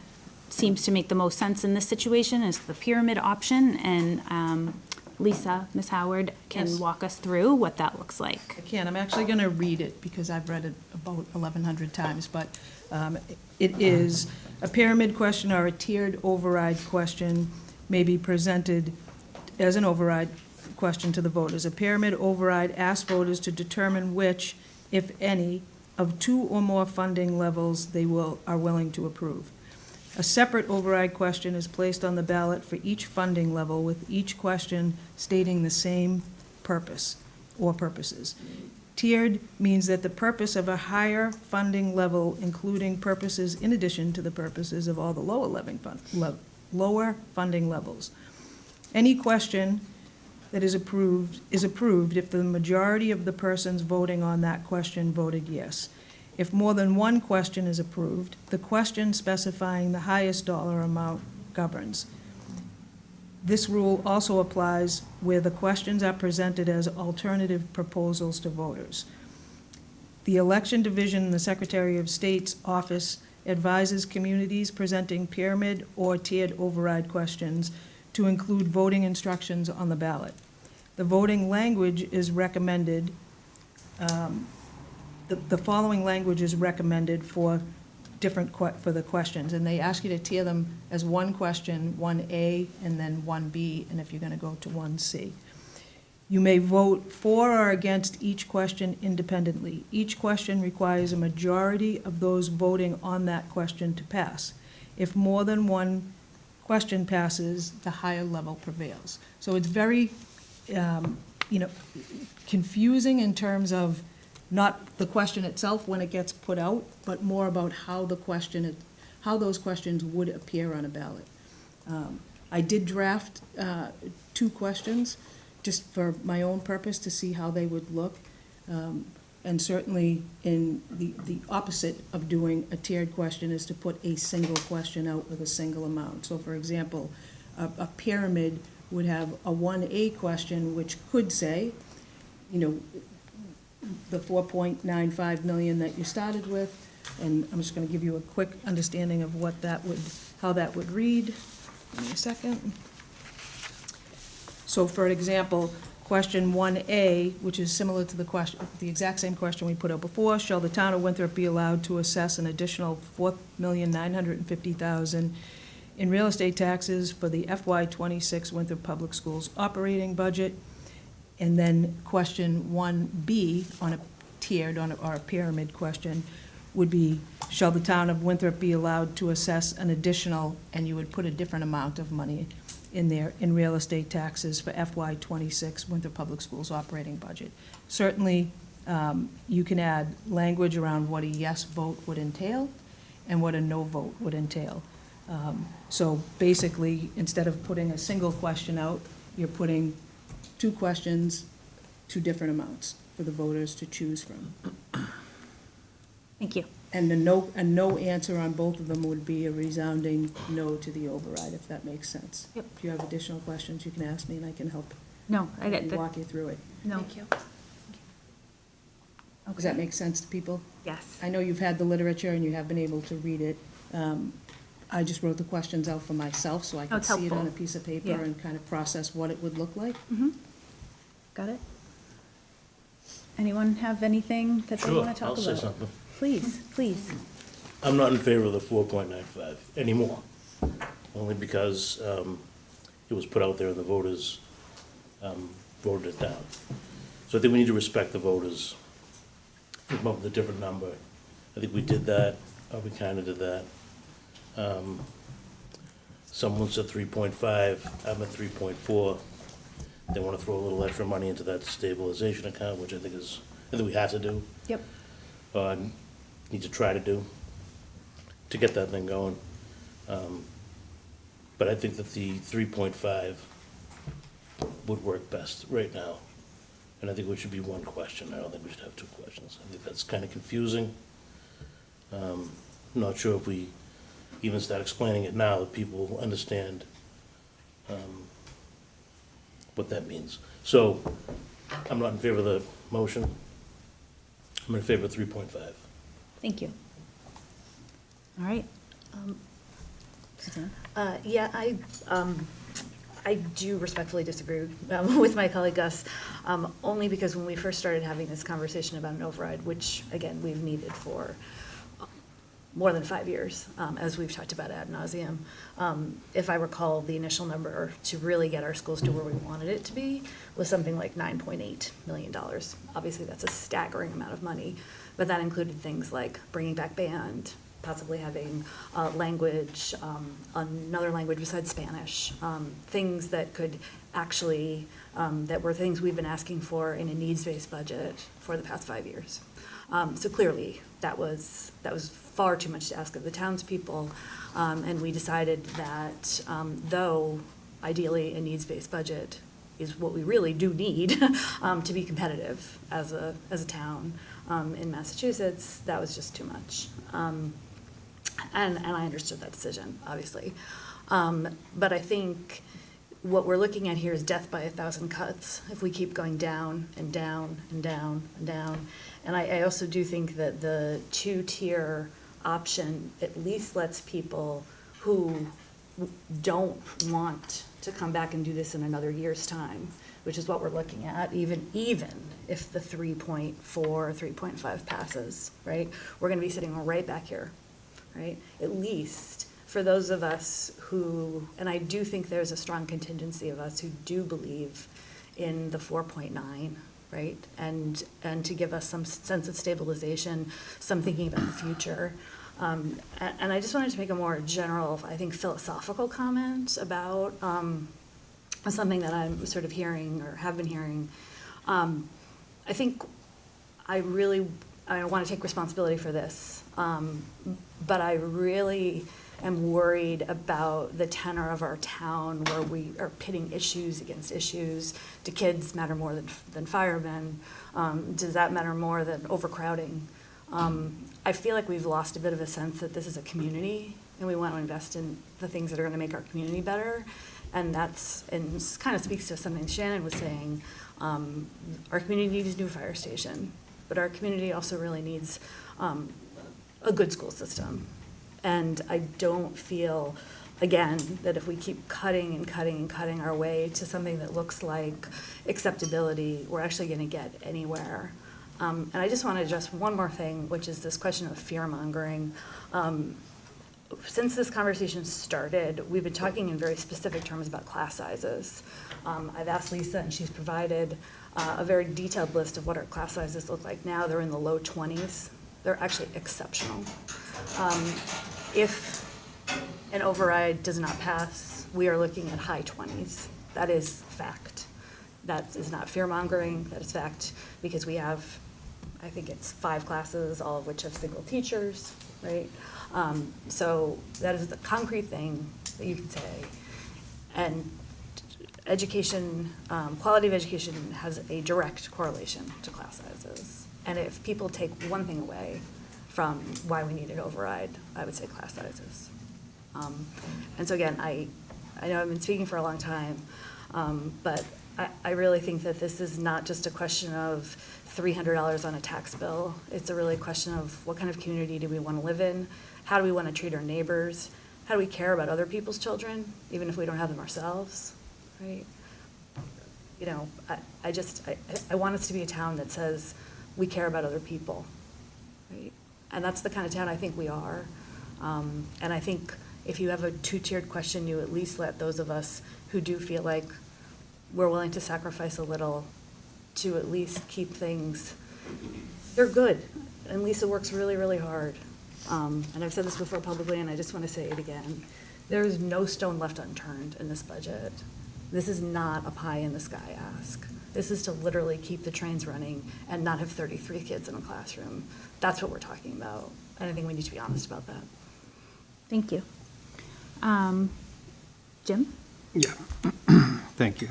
S1: seems to make the most sense in this situation is the pyramid option, and Lisa, Ms. Howard, can
S12: Yes.
S1: walk us through what that looks like.
S12: I can. I'm actually going to read it because I've read it about 1,100 times, but it is a pyramid question or a tiered override question may be presented as an override question to the voters. A pyramid override asks voters to determine which, if any, of 2 or more funding levels they are willing to approve. A separate override question is placed on the ballot for each funding level, with each question stating the same purpose or purposes. Tiered means that the purpose of a higher funding level, including purposes in addition to the purposes of all the lower funding levels. Any question that is approved if the majority of the persons voting on that question voted yes. If more than one question is approved, the question specifying the highest dollar amount governs. This rule also applies where the questions are presented as alternative proposals to voters. The Election Division in the Secretary of State's office advises communities presenting pyramid or tiered override questions to include voting instructions on the ballot. The voting language is recommended, the following language is recommended for for the questions, and they ask you to tier them as one question, 1A, and then 1B, and if you're gonna go to 1C. You may vote for or against each question independently. Each question requires a majority of those voting on that question to pass. If more than one question passes, the higher level prevails. So it's very, confusing in terms of not the question itself when it gets put out, but more about how how those questions would appear on a ballot. I did draft 2 questions, just for my own purpose, to see how they would look. And certainly, in the opposite of doing a tiered question is to put a single question out with a single amount. So for example, a pyramid would have a 1A question, which could say, the 4.95 million that you started with, and I'm just gonna give you a quick understanding of how that would read. Give me a second. So for example, question 1A, which is similar to the exact same question we put out before, shall the town of Winthrop be allowed to assess an additional $4,950,000 in real estate taxes for the FY '26 Winthrop Public Schools operating budget? And then question 1B on a tiered or a pyramid question would be, shall the town of Winthrop be allowed to assess an additional, and you would put a different amount of money in there, in real estate taxes for FY '26 Winthrop Public Schools operating budget. Certainly, you can add language around what a yes vote would entail and what a no vote would entail. So basically, instead of putting a single question out, you're putting 2 questions, 2 different amounts for the voters to choose from.
S1: Thank you.
S12: And a no answer on both of them would be a resounding no to the override, if that makes sense.
S1: Yep.
S12: If you have additional questions, you can ask me and I can help
S1: No, I get that.
S12: walk you through it.
S1: No.
S14: Thank you.
S12: Does that make sense to people?
S1: Yes.
S12: I know you've had the literature and you have been able to read it. I just wrote the questions out for myself so I could
S1: it's
S12: see it on a
S1: helpful.
S12: piece of paper
S1: Yeah.
S12: and kind of process what it would look like.
S1: Mm-hmm. Got it? Anyone have anything that they
S15: Sure,
S1: want to talk
S15: I'll
S1: about?
S15: say something.
S1: Please, please.
S15: I'm not in favor of the 4.95 anymore, only because it was put out there and the voters voted it down. So I think we need to respect the voters, come up with a different number. I think we did that, or we kind of did that. Someone said 3.5, I'm at 3.4. They want to throw a little extra money into that stabilization account, which I think we have to do.
S1: Yep.
S15: Need to try to do, to get that thing going. But I think that the 3.5 would work best right now. And I think it should be 1 question. I don't think we should have 2 questions. I think that's kind of confusing. Not sure if we even start explaining it now, that people will understand what that means. So I'm not in favor of the motion. I'm in favor of 3.5.
S1: Thank you. All right. Suzanne?
S14: Yeah, I do respectfully disagree with my colleague Gus, only because when we first started having this conversation about an override, which, again, we've needed for more than 5 years, as we've talked about ad nauseum. If I recall, the initial number to really get our schools to where we wanted it to be was something like $9.8 million. Obviously, that's a staggering amount of money, but that included things like bringing back band, possibly having language, another language besides Spanish, things that could actually, that were things we've been asking for in a needs-based budget for the past 5 years. So clearly, that was far too much to ask of the townspeople, and we decided that though ideally a needs-based budget is what we really do need to be competitive as a town in Massachusetts, that was just too much. And I understood that decision, obviously. But I think what we're looking at here is death by 1,000 cuts if we keep going down and down and down and down. And I also do think that the 2-tier option at least lets people who don't want to come back and do this in another year's time, which is what we're looking at, even if the 3.4, 3.5 passes, right? We're gonna be sitting right back here, right? At least for those of us who, and I do think there's a strong contingency of us who do believe in the 4.9, right? And to give us some sense of stabilization, some thinking about the future. And I just wanted to make a more general, I think, philosophical comment about something that I'm sort of hearing or have been hearing. I think I want to take responsibility for this, but I really am worried about the tenor of our town where we are pitting issues against issues. Do kids matter more than firemen? Does that matter more than overcrowding? I feel like we've lost a bit of a sense that this is a community and we want to invest in the things that are going to make our community better. And this kind of speaks to something Shannon was saying. Our community needs a new fire station, but our community also really needs a good school system. And I don't feel, again, that if we keep cutting and cutting and cutting our way to something that looks like acceptability, we're actually going to get anywhere. And I just want to address one more thing, which is this question of fear-mongering. Since this conversation started, we've been talking in very specific terms about class sizes. I've asked Lisa, and she's provided a very detailed list of what our class sizes look like now. They're in the low 20s. They're actually exceptional. If an override does not pass, we are looking at high 20s. That is fact. That is not fear-mongering. That is fact, because we have, I think it's 5 classes, all of which have single teachers, right? So that is the concrete thing that you can say. And education, quality of education has a direct correlation to class sizes. And if people take one thing away from why we need an override, I would say class sizes. And so again, I know I've been speaking for a long time, but I really think that this is not just a question of $300 on a tax bill. It's a really question of what kind of community do we want to live in? How do we want to treat our neighbors? How do we care about other people's children, even if we don't have them ourselves, right? You know, I want us to be a town that says we care about other people, right? And that's the kind of town I think we are. And I think if you have a 2-tiered question, you at least let those of us who do feel like we're willing to sacrifice a little to at least keep things, they're good. And Lisa works really, really hard. And I've said this before publicly, and I just want to say it again. There is no stone left unturned in this budget. This is not a pie-in-the-sky ask. This is to literally keep the trains running and not have 33 kids in a classroom. That's what we're talking about. And I think we need to be honest about that.
S1: Thank you. Jim?
S16: Yeah, thank you.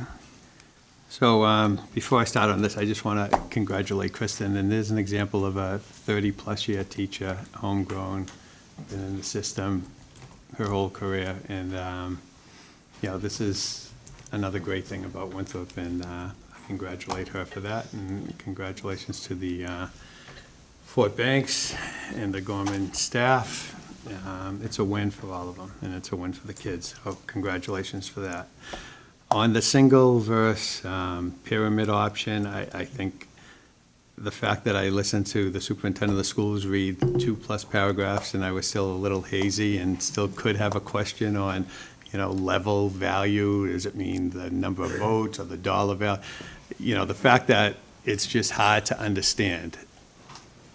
S16: So before I start on this, I just want to congratulate Kristen, and there's an example of a 30-plus year teacher, homegrown, been in the system her whole career, and you know, this is another great thing about Winthrop, and I congratulate her for that, and congratulations to the Fort Banks and the Gorman staff. It's a win for all of them, and it's a win for the kids, so congratulations for that. On the single versus pyramid option, I think the fact that I listened to the superintendent of the schools read 2+ paragraphs and I was still a little hazy and still could have a question on, you know, level value, does it mean the number of votes or the dollar value? You know, the fact that it's just hard to understand,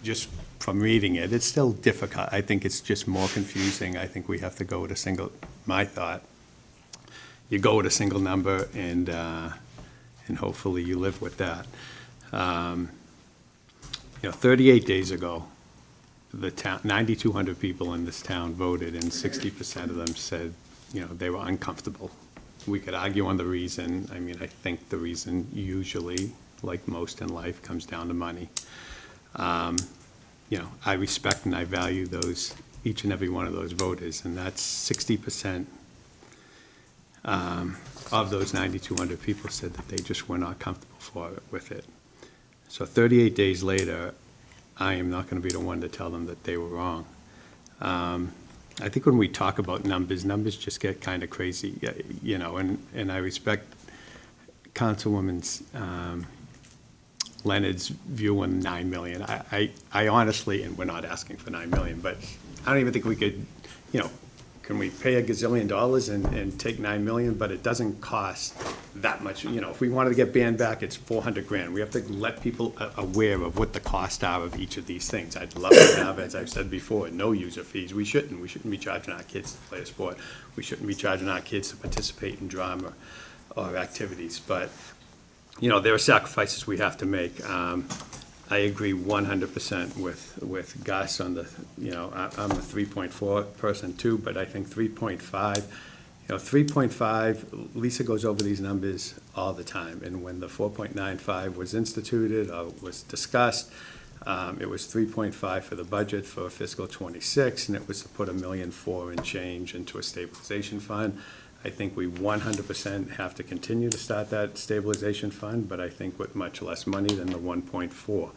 S16: just from reading it, it's still difficult. I think it's just more confusing. I think we have to go with a single, my thought, you go with a single number and hopefully you live with that. You know, 38 days ago, the town, 9,200 people in this town voted, and 60% of them said, you know, they were uncomfortable. We could argue on the reason. I mean, I think the reason usually, like most in life, comes down to money. You know, I respect and I value those, each and every one of those voters, and that's 60%. Of those 9,200 people said that they just were not comfortable with it. So 38 days later, I am not going to be the one to tell them that they were wrong. I think when we talk about numbers just get kind of crazy, you know, and I respect Councilwoman's Leonard's view on 9 million. I honestly, and we're not asking for 9 million, but I don't even think we could, can we pay $1 gazillion and take 9 million, but it doesn't cost that much. If we wanted to get band back, it's $400,000. We have to let people aware of what the costs are of each of these things. I'd love to have, as I've said before, no user fees. We shouldn't be charging our kids to play a sport. We shouldn't be charging our kids to participate in drama or activities, but there are sacrifices we have to make. I agree 100% with Gus on the, I'm a 3.4 person too, but I think 3.5, 3.5, Lisa goes over these numbers all the time. And when the 4.95 was instituted or was discussed, it was 3.5 for the budget for fiscal '26, and it was to put $1.4 million and change into a stabilization fund. I think we 100% have to continue to start that stabilization fund, but I think with much less money than the 1.4.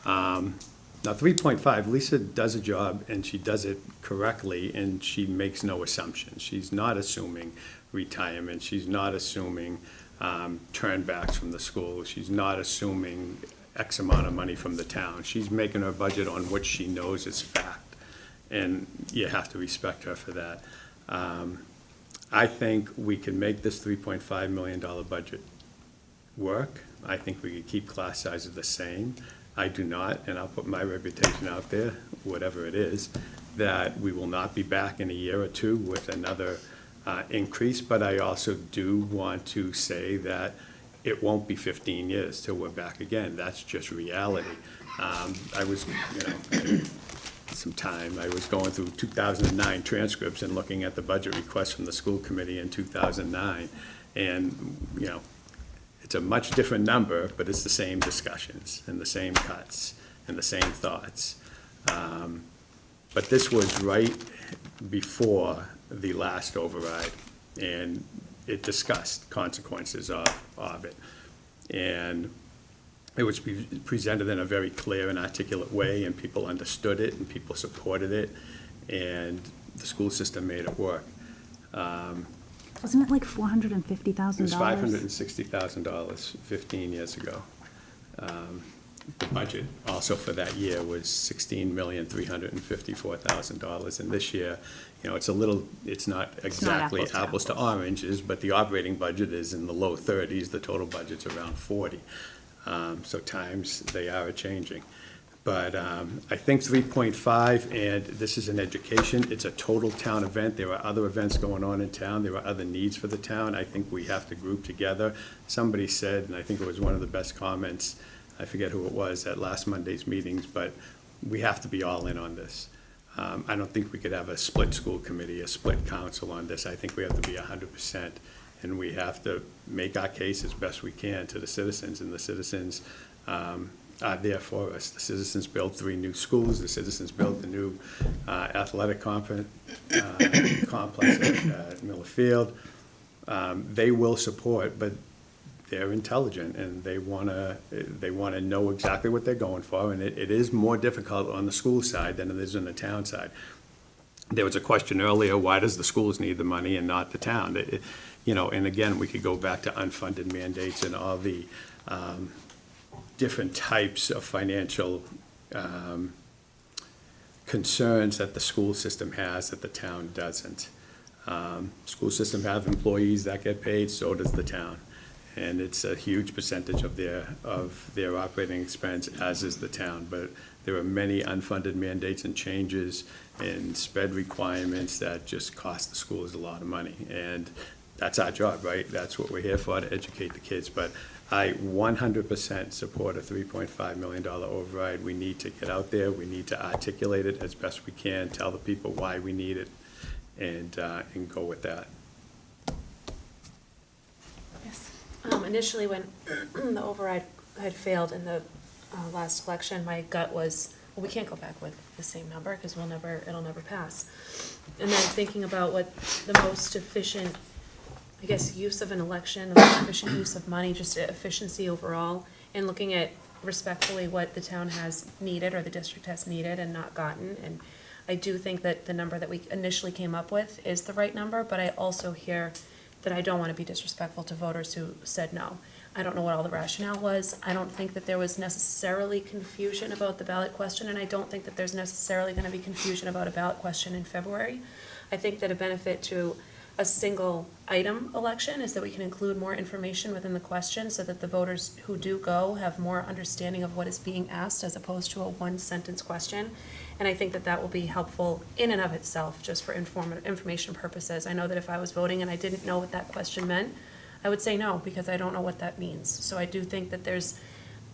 S16: Now, 3.5, Lisa does a job, and she does it correctly, and she makes no assumptions. She's not assuming retirement. She's not assuming turnbacks from the school. She's not assuming X amount of money from the town. She's making her budget on what she knows is fact, and you have to respect her for that. I think we can make this $3.5 million budget work. I think we could keep class sizes the same. I do not, and I'll put my reputation out there, whatever it is, that we will not be back in a year or two with another increase, but I also do want to say that it won't be 15 years till we're back again. That's just reality. I was, some time. I was going through 2009 transcripts and looking at the budget request from the school committee in 2009. And, it's a much different number, but it's the same discussions and the same cuts and the same thoughts. But this was right before the last override, and it discussed consequences of it. And it was presented in a very clear and articulate way, and people understood it, and people supported it, and the school system made it work.
S1: Wasn't it like $450,000?
S16: It was $560,000 15 years ago. The budget also for that year was $16,354,000, and this year, it's not exactly apples to oranges, but the operating budget is in the low 30s. The total budget's around 40. So times, they are changing. But I think 3.5, and this is an education, it's a total town event. There are other events going on in town. There are other needs for the town. I think we have to group together. Somebody said, and I think it was one of the best comments, I forget who it was at last Monday's meetings, but we have to be all in on this. I don't think we could have a split school committee, a split council on this. I think we have to be 100%. And we have to make our case as best we can to the citizens, and the citizens are there for us. The citizens built 3 new schools. The citizens built the new athletic complex at Miller Field. They will support, but they're intelligent, and they wanna know exactly what they're going for, and it is more difficult on the school side than it is on the town side. There was a question earlier, why does the schools need the money and not the town? And again, we could go back to unfunded mandates and all the different types of financial concerns that the school system has that the town doesn't. School system have employees that get paid, so does the town. And it's a huge percentage of their operating expense, as is the town. But there are many unfunded mandates and changes and sped requirements that just cost the schools a lot of money. And that's our job, right? That's what we're here for, to educate the kids. But I 100% support a $3.5 million override. We need to get out there. We need to articulate it as best we can, tell the people why we need it, and go with that.
S9: Initially, when the override had failed in the last election, my gut was, well, we can't go back with the same number because it'll never pass. And then thinking about what the most efficient, I guess, use of an election, the most efficient use of money, just efficiency overall, and looking at respectfully what the town has needed or the district has needed and not gotten. And I do think that the number that we initially came up with is the right number, but I also hear
S17: that I don't want to be disrespectful to voters who said no. I don't know what all the rationale was. I don't think that there was necessarily confusion about the ballot question, and I don't think that there's necessarily going to be confusion about a ballot question in February. I think that a benefit to a single item election is that we can include more information within the question so that the voters who do go have more understanding of what is being asked as opposed to a one-sentence question. And I think that that will be helpful in and of itself, just for information purposes. I know that if I was voting and I didn't know what that question meant, I would say no, because I don't know what that means. So I do think that there's,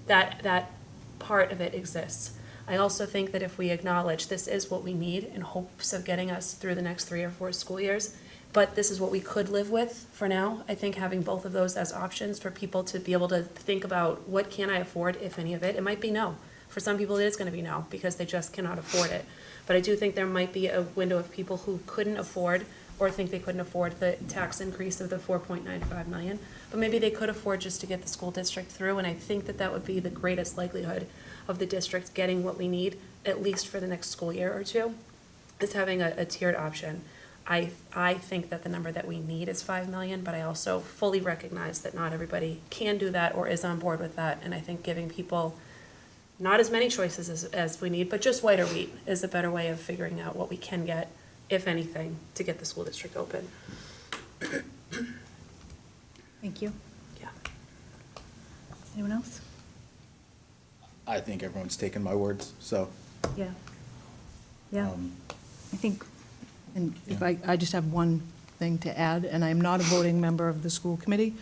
S17: that part of it exists. I also think that if we acknowledge this is what we need in hopes of getting us through the next 3 or 4 school years, but this is what we could live with for now. I think having both of those as options for people to be able to think about what can I afford, if any of it. It might be no. For some people, it is going to be no, because they just cannot afford it. But I do think there might be a window of people who couldn't afford or think they couldn't afford the tax increase of the $4.95 million. But maybe they could afford just to get the school district through, and I think that that would be the greatest likelihood of the district getting what we need, at least for the next school year or two, is having a tiered option. I think that the number that we need is 5 million, but I also fully recognize that not everybody can do that or is on board with that. And I think giving people not as many choices as we need, but just white or wheat is a better way of figuring out what we can get, if anything, to get the school district open.
S1: Thank you.
S17: Yeah.
S1: Anyone else?
S13: I think everyone's taken my words, so.
S1: Yeah. Yeah.
S12: I think, and if I just have one thing to add, and I'm not a voting member of the school committee,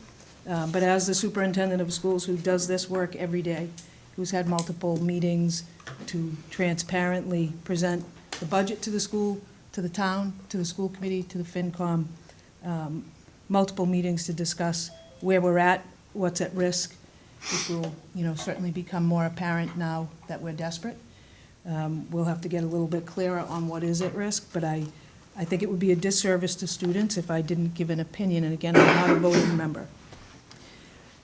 S12: but as the superintendent of schools who does this work every day, who's had multiple meetings to transparently present the budget to the school, to the town, to the school committee, to the FinCom, multiple meetings to discuss where we're at, what's at risk, which will, certainly become more apparent now that we're desperate. We'll have to get a little bit clearer on what is at risk, but I think it would be a disservice to students if I didn't give an opinion, and again, I'm not a voting member.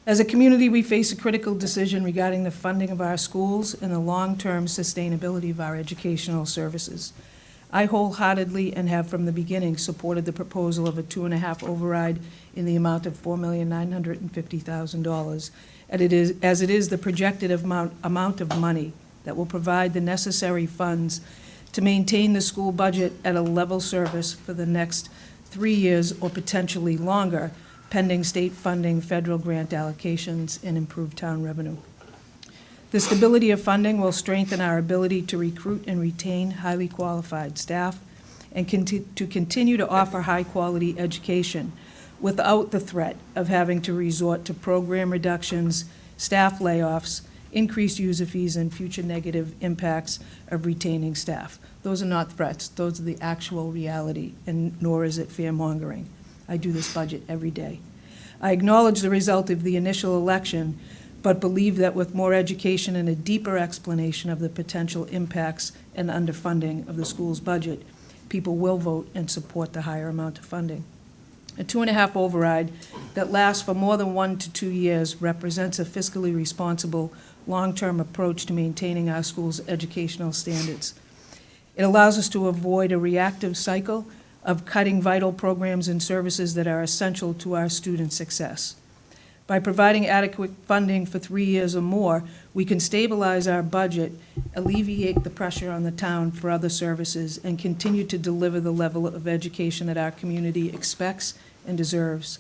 S12: As a community, we face a critical decision regarding the funding of our schools and the long-term sustainability of our educational services. I wholeheartedly and have from the beginning supported the proposal of a 2.5 override in the amount of $4,950,000, as it is the projected amount of money that will provide the necessary funds to maintain the school budget at a level service for the next 3 years or potentially longer, pending state funding, federal grant allocations, and improved town revenue. The stability of funding will strengthen our ability to recruit and retain highly qualified staff and to continue to offer high-quality education without the threat of having to resort to program reductions, staff layoffs, increased user fees, and future negative impacts of retaining staff. Those are not threats. Those are the actual reality, and nor is it fear-mongering. I do this budget every day. I acknowledge the result of the initial election, but believe that with more education and a deeper explanation of the potential impacts and underfunding of the school's budget, people will vote and support the higher amount of funding. A 2.5 override that lasts for more than 1 to 2 years represents a fiscally responsible, long-term approach to maintaining our school's educational standards. It allows us to avoid a reactive cycle of cutting vital programs and services that are essential to our students' success. By providing adequate funding for 3 years or more, we can stabilize our budget, alleviate the pressure on the town for other services, and continue to deliver the level of education that our community expects and deserves.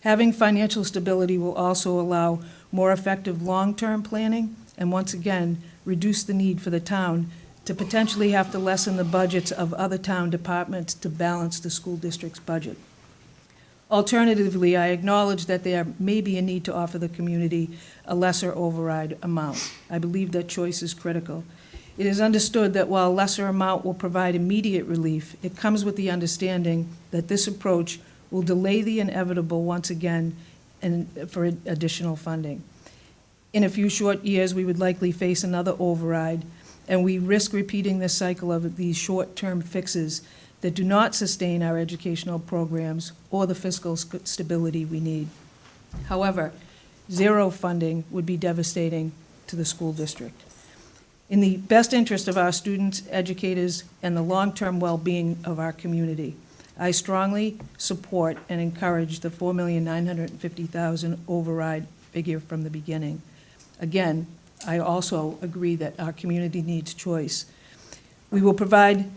S12: Having financial stability will also allow more effective long-term planning and, once again, reduce the need for the town to potentially have to lessen the budgets of other town departments to balance the school district's budget. Alternatively, I acknowledge that there may be a need to offer the community a lesser override amount. I believe that choice is critical. It is understood that while a lesser amount will provide immediate relief, it comes with the understanding that this approach will delay the inevitable once again and for additional funding. In a few short years, we would likely face another override, and we risk repeating this cycle of these short-term fixes that do not sustain our educational programs or the fiscal stability we need. However, zero funding would be devastating to the school district. In the best interest of our students, educators, and the long-term well-being of our community, I strongly support and encourage the $4,950,000 override figure from the beginning. Again, I also agree that our community needs choice. We will provide,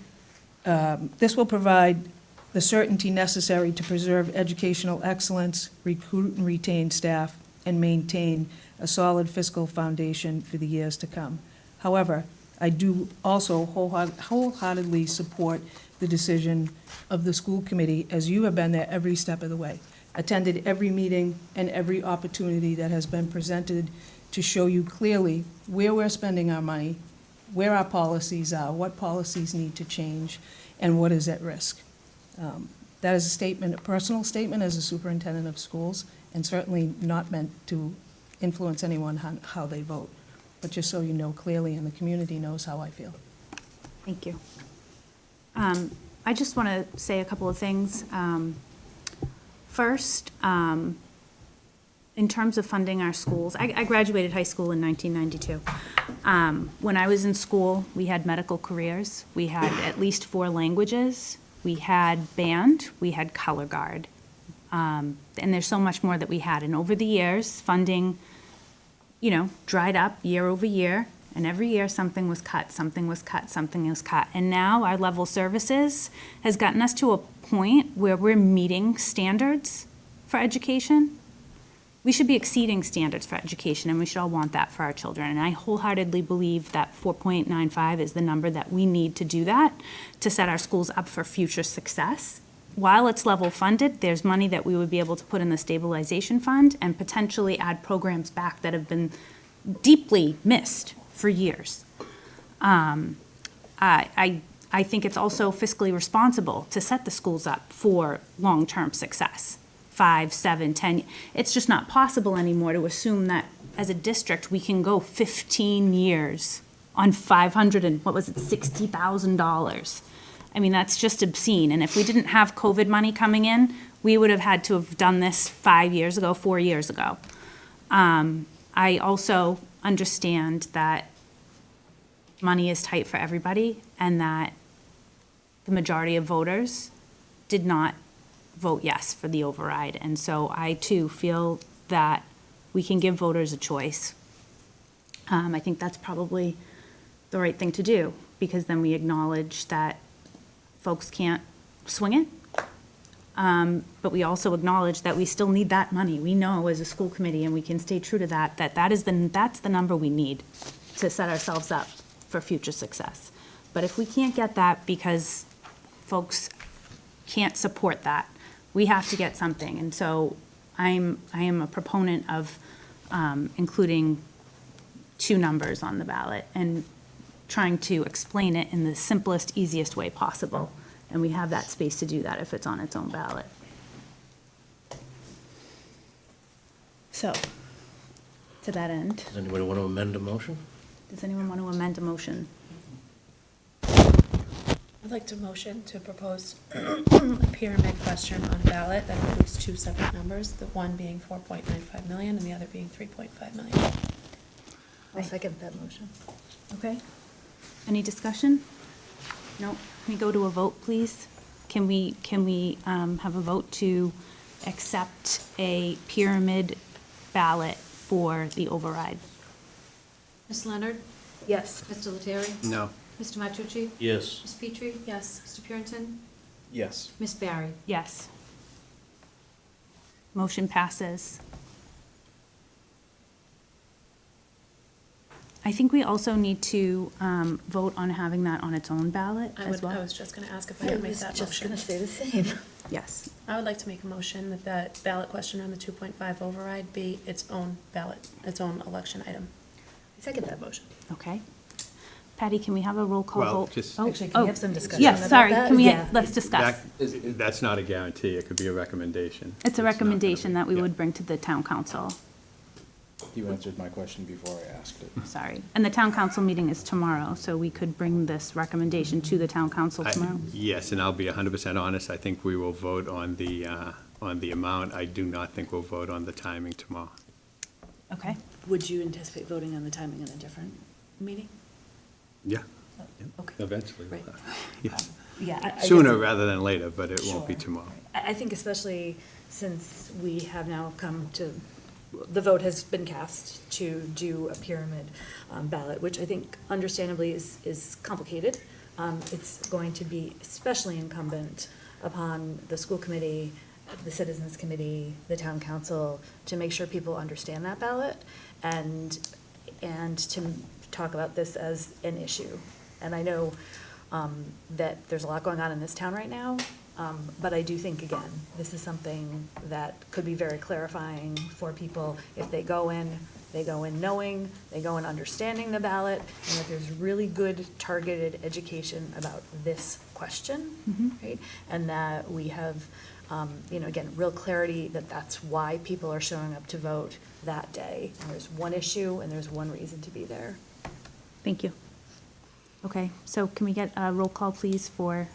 S12: this will provide the certainty necessary to preserve educational excellence, recruit and retain staff, and maintain a solid fiscal foundation for the years to come. However, I do also wholeheartedly support the decision of the school committee, as you have been there every step of the way, attended every meeting and every opportunity that has been presented to show you clearly where we're spending our money, where our policies are, what policies need to change, and what is at risk. That is a statement, a personal statement as a superintendent of schools, and certainly not meant to influence anyone on how they vote, but just so you know clearly and the community knows how I feel.
S1: Thank you. I just want to say a couple of things. First, in terms of funding our schools, I graduated high school in 1992. When I was in school, we had medical careers. We had at least 4 languages. We had band. We had color guard. And there's so much more that we had. And over the years, funding, dried up year over year. And every year, something was cut, something was cut, something was cut. And now our level services has gotten us to a point where we're meeting standards for education. We should be exceeding standards for education, and we should all want that for our children. And I wholeheartedly believe that 4.95 is the number that we need to do that, to set our schools up for future success. While it's level funded, there's money that we would be able to put in the stabilization fund and potentially add programs back that have been deeply missed for years. I think it's also fiscally responsible to set the schools up for long-term success. 5, 7, 10. It's just not possible anymore to assume that as a district we can go 15 years on $60,000. I mean, that's just obscene. And if we didn't have COVID money coming in, we would have had to have done this 5 years ago, 4 years ago. I also understand that money is tight for everybody and that the majority of voters did not vote yes for the override. And so I too feel that we can give voters a choice. I think that's probably the right thing to do, because then we acknowledge that folks can't swing it. But we also acknowledge that we still need that money. We know as a school committee, and we can stay true to that's the number we need to set ourselves up for future success. But if we can't get that because folks can't support that, we have to get something. And so I am a proponent of including 2 numbers on the ballot and trying to explain it in the simplest, easiest way possible. And we have that space to do that if it's on its own ballot. So, to that end,
S15: Does anybody want to amend a motion?
S1: does anyone want to amend a motion?
S17: I'd like to motion to propose a pyramid question on ballot that includes 2 separate numbers, the one being 4.95 million and the other being 3.5 million.
S14: I'll second that motion.
S1: Okay. Any discussion? No. Can we go to a vote, please? Can we have a vote to accept a pyramid ballot for the override?
S2: Ms. Leonard?
S14: Yes.
S2: Mr. Lettieri?
S16: No.
S2: Mr. Matucci?
S15: Yes.
S2: Ms. Petrie?
S17: Yes.
S2: Mr. Purinton?
S13: Yes.
S2: Ms. Barry?
S1: Yes. Motion passes. I think we also need to vote on having that on its own ballot as well.
S17: I was just gonna ask if I
S14: I
S17: could make
S14: was
S17: that
S14: just
S17: motion.
S14: gonna say the same.
S1: Yes.
S17: I would like to make a motion that that ballot question on the 2.5 override be its own ballot, its own election item.
S14: I second that motion.
S1: Okay. Patty, can we have a roll call
S16: Well,
S1: vote?
S16: just-
S1: Oh,
S14: Actually, can we have some discussion
S1: Yes,
S14: about
S1: sorry.
S14: that?
S1: Can we,
S14: Yeah.
S1: let's discuss.
S16: That's not a guarantee, it could be a recommendation.
S1: It's a
S16: not gonna
S1: recommendation
S16: be-
S1: that we
S16: yeah.
S1: would bring to the town council.
S13: You answered my question before I asked it.
S1: Sorry. And the town council meeting is tomorrow, so we could bring this recommendation to the town council tomorrow.
S16: Yes, and I'll be 100% honest, I think we will vote on the amount. I do not think we'll vote on the timing tomorrow.
S1: Okay.
S14: Would you anticipate voting on the timing in a different meeting?
S16: Yeah,
S14: Okay.
S16: eventually.
S14: Right.
S16: Yes.
S14: Yeah.
S16: sooner rather than later, but it won't be
S14: Sure.
S16: tomorrow.
S14: I think especially since we have now come to, the vote has been cast to do a pyramid ballot, which I think understandably is complicated. It's going to be especially incumbent upon the school committee, the citizens committee, the town council, to make sure people understand that ballot and to talk about this as an issue. And I know that there's a lot going on in this town right now, but I do think, again, this is something that could be very clarifying for people if they go in knowing, they go in understanding the ballot, and that there's really good targeted education about this question, right? And that we have, again, real clarity that that's why people are showing up to vote that day. And there's one issue and there's one reason to be there.
S1: Thank you. Okay, so can we get a roll call, please, for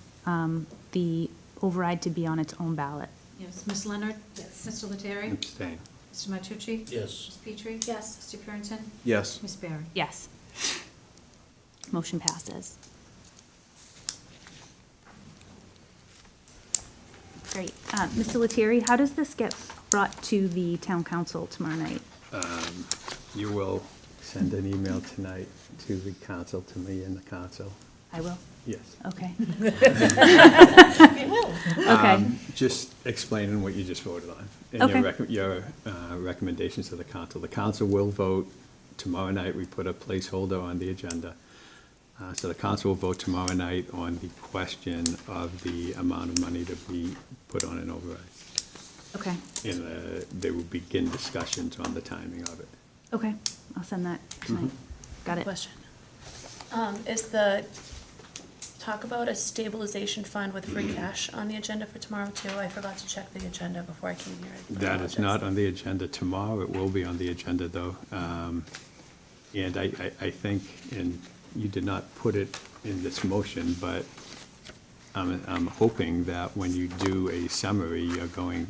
S1: the override to be on its own ballot?
S2: Yes, Ms. Leonard? Yes. Mr. Lettieri?
S16: Abstain.
S2: Mr. Matucci?
S15: Yes.
S2: Ms. Petrie?
S17: Yes.
S2: Mr. Purinton?
S13: Yes.
S2: Ms. Barry?
S1: Yes. Motion passes. Great. Mr. Lettieri, how does this get brought to the town council tomorrow night?
S16: You will send an email tonight to the council, to me and the council.
S1: I will?
S16: Yes.
S1: Okay.
S14: It will.
S1: Okay.
S16: Just explaining what you just voted on. And
S1: Okay.
S16: your recommendations to the council. The council will vote tomorrow night. We put a placeholder on the agenda. So the council will vote tomorrow night on the question of the amount of money to be put on an override.
S1: Okay.
S16: And they will begin discussions on the timing of it.
S1: Okay. I'll send that tonight. Got it.
S17: Question. Is the talk about a stabilization fund with free cash on the agenda for tomorrow too? I forgot to check the agenda before I came here. I
S16: That is
S17: apologize.
S16: not on the agenda tomorrow. It will be on the agenda, though. And I think, and you did not put it in this motion, but I'm hoping that when you do a summary, you're going,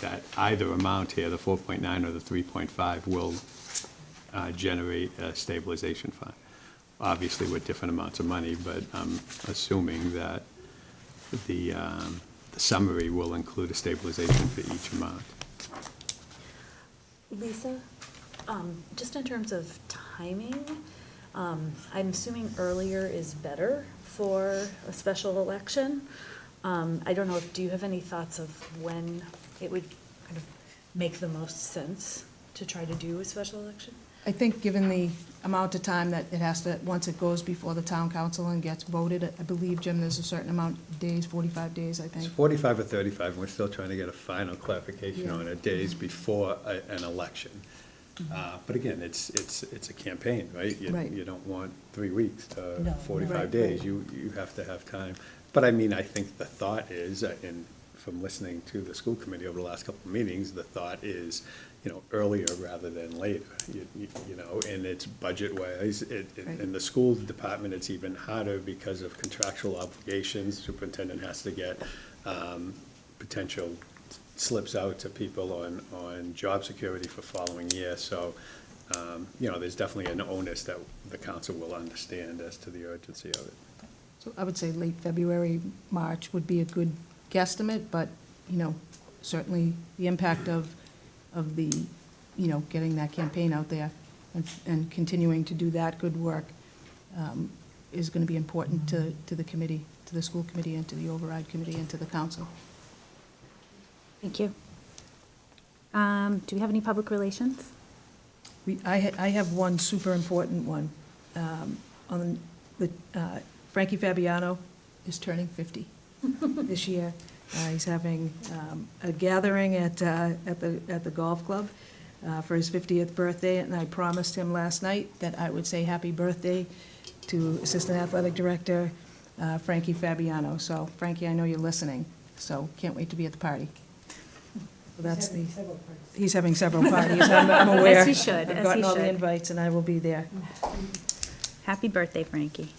S16: that either amount here, the 4.9 or the 3.5, will generate a stabilization fund. Obviously with different amounts of money, but I'm assuming that the summary will include a stabilization for each amount.
S14: Lisa, just in terms of timing, I'm assuming earlier is better for a special election. I don't know, do you have any thoughts of when it would kind of make the most sense to try to do a special election?
S12: I think given the amount of time that it has to, once it goes before the town council and gets voted, I believe, Jim, there's a certain amount of days, 45 days, I
S16: It's
S12: think.
S16: 45 or 35, and we're still trying to get a final clarification on it, days before an election. But again, it's a campaign, right?
S12: Right.
S16: You don't want 3 weeks to
S14: No.
S16: 45
S12: Right,
S16: days.
S12: right.
S16: You have to have time. But I mean, I think the thought is, and from listening to the school committee over the last couple of meetings, the thought is, earlier rather than later, and it's budget-wise.
S12: Right.
S16: In the school department, it's even harder because of contractual obligations. Superintendent has to get potential slips out to people on job security for following year. So, there's definitely an onus that the council will understand as to the urgency of it.
S12: So I would say late February, March would be a good guesstimate, but, certainly the impact of the, getting that campaign out there and continuing to do that good work is going to be important to the committee, to the school committee and to the override committee and to the council.
S1: Thank you. Do we have any public relations?
S12: I have one super important one. Frankie Fabiano is turning 50 this year. He's having a gathering at the golf club for his 50th birthday, and I promised him last night that I would say happy birthday to Assistant Athletic Director Frankie Fabiano. So Frankie, I know you're listening, so can't wait to be at the party. So that's the. He's having several parties. I'm aware.
S1: As he should,
S12: I've
S1: as
S12: gotten
S1: he
S12: all the
S1: should.
S12: invites, and I will be there.
S1: Happy birthday, Frankie.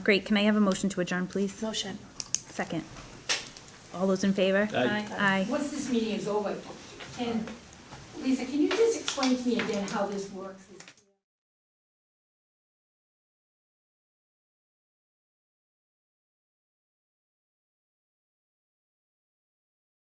S1: Great, can I have a motion to adjourn, please?
S17: Motion.
S1: Second. All those in favor?
S17: Aye.
S1: Aye.
S5: Once this meeting is over, Lisa, can you just explain to me again how this works?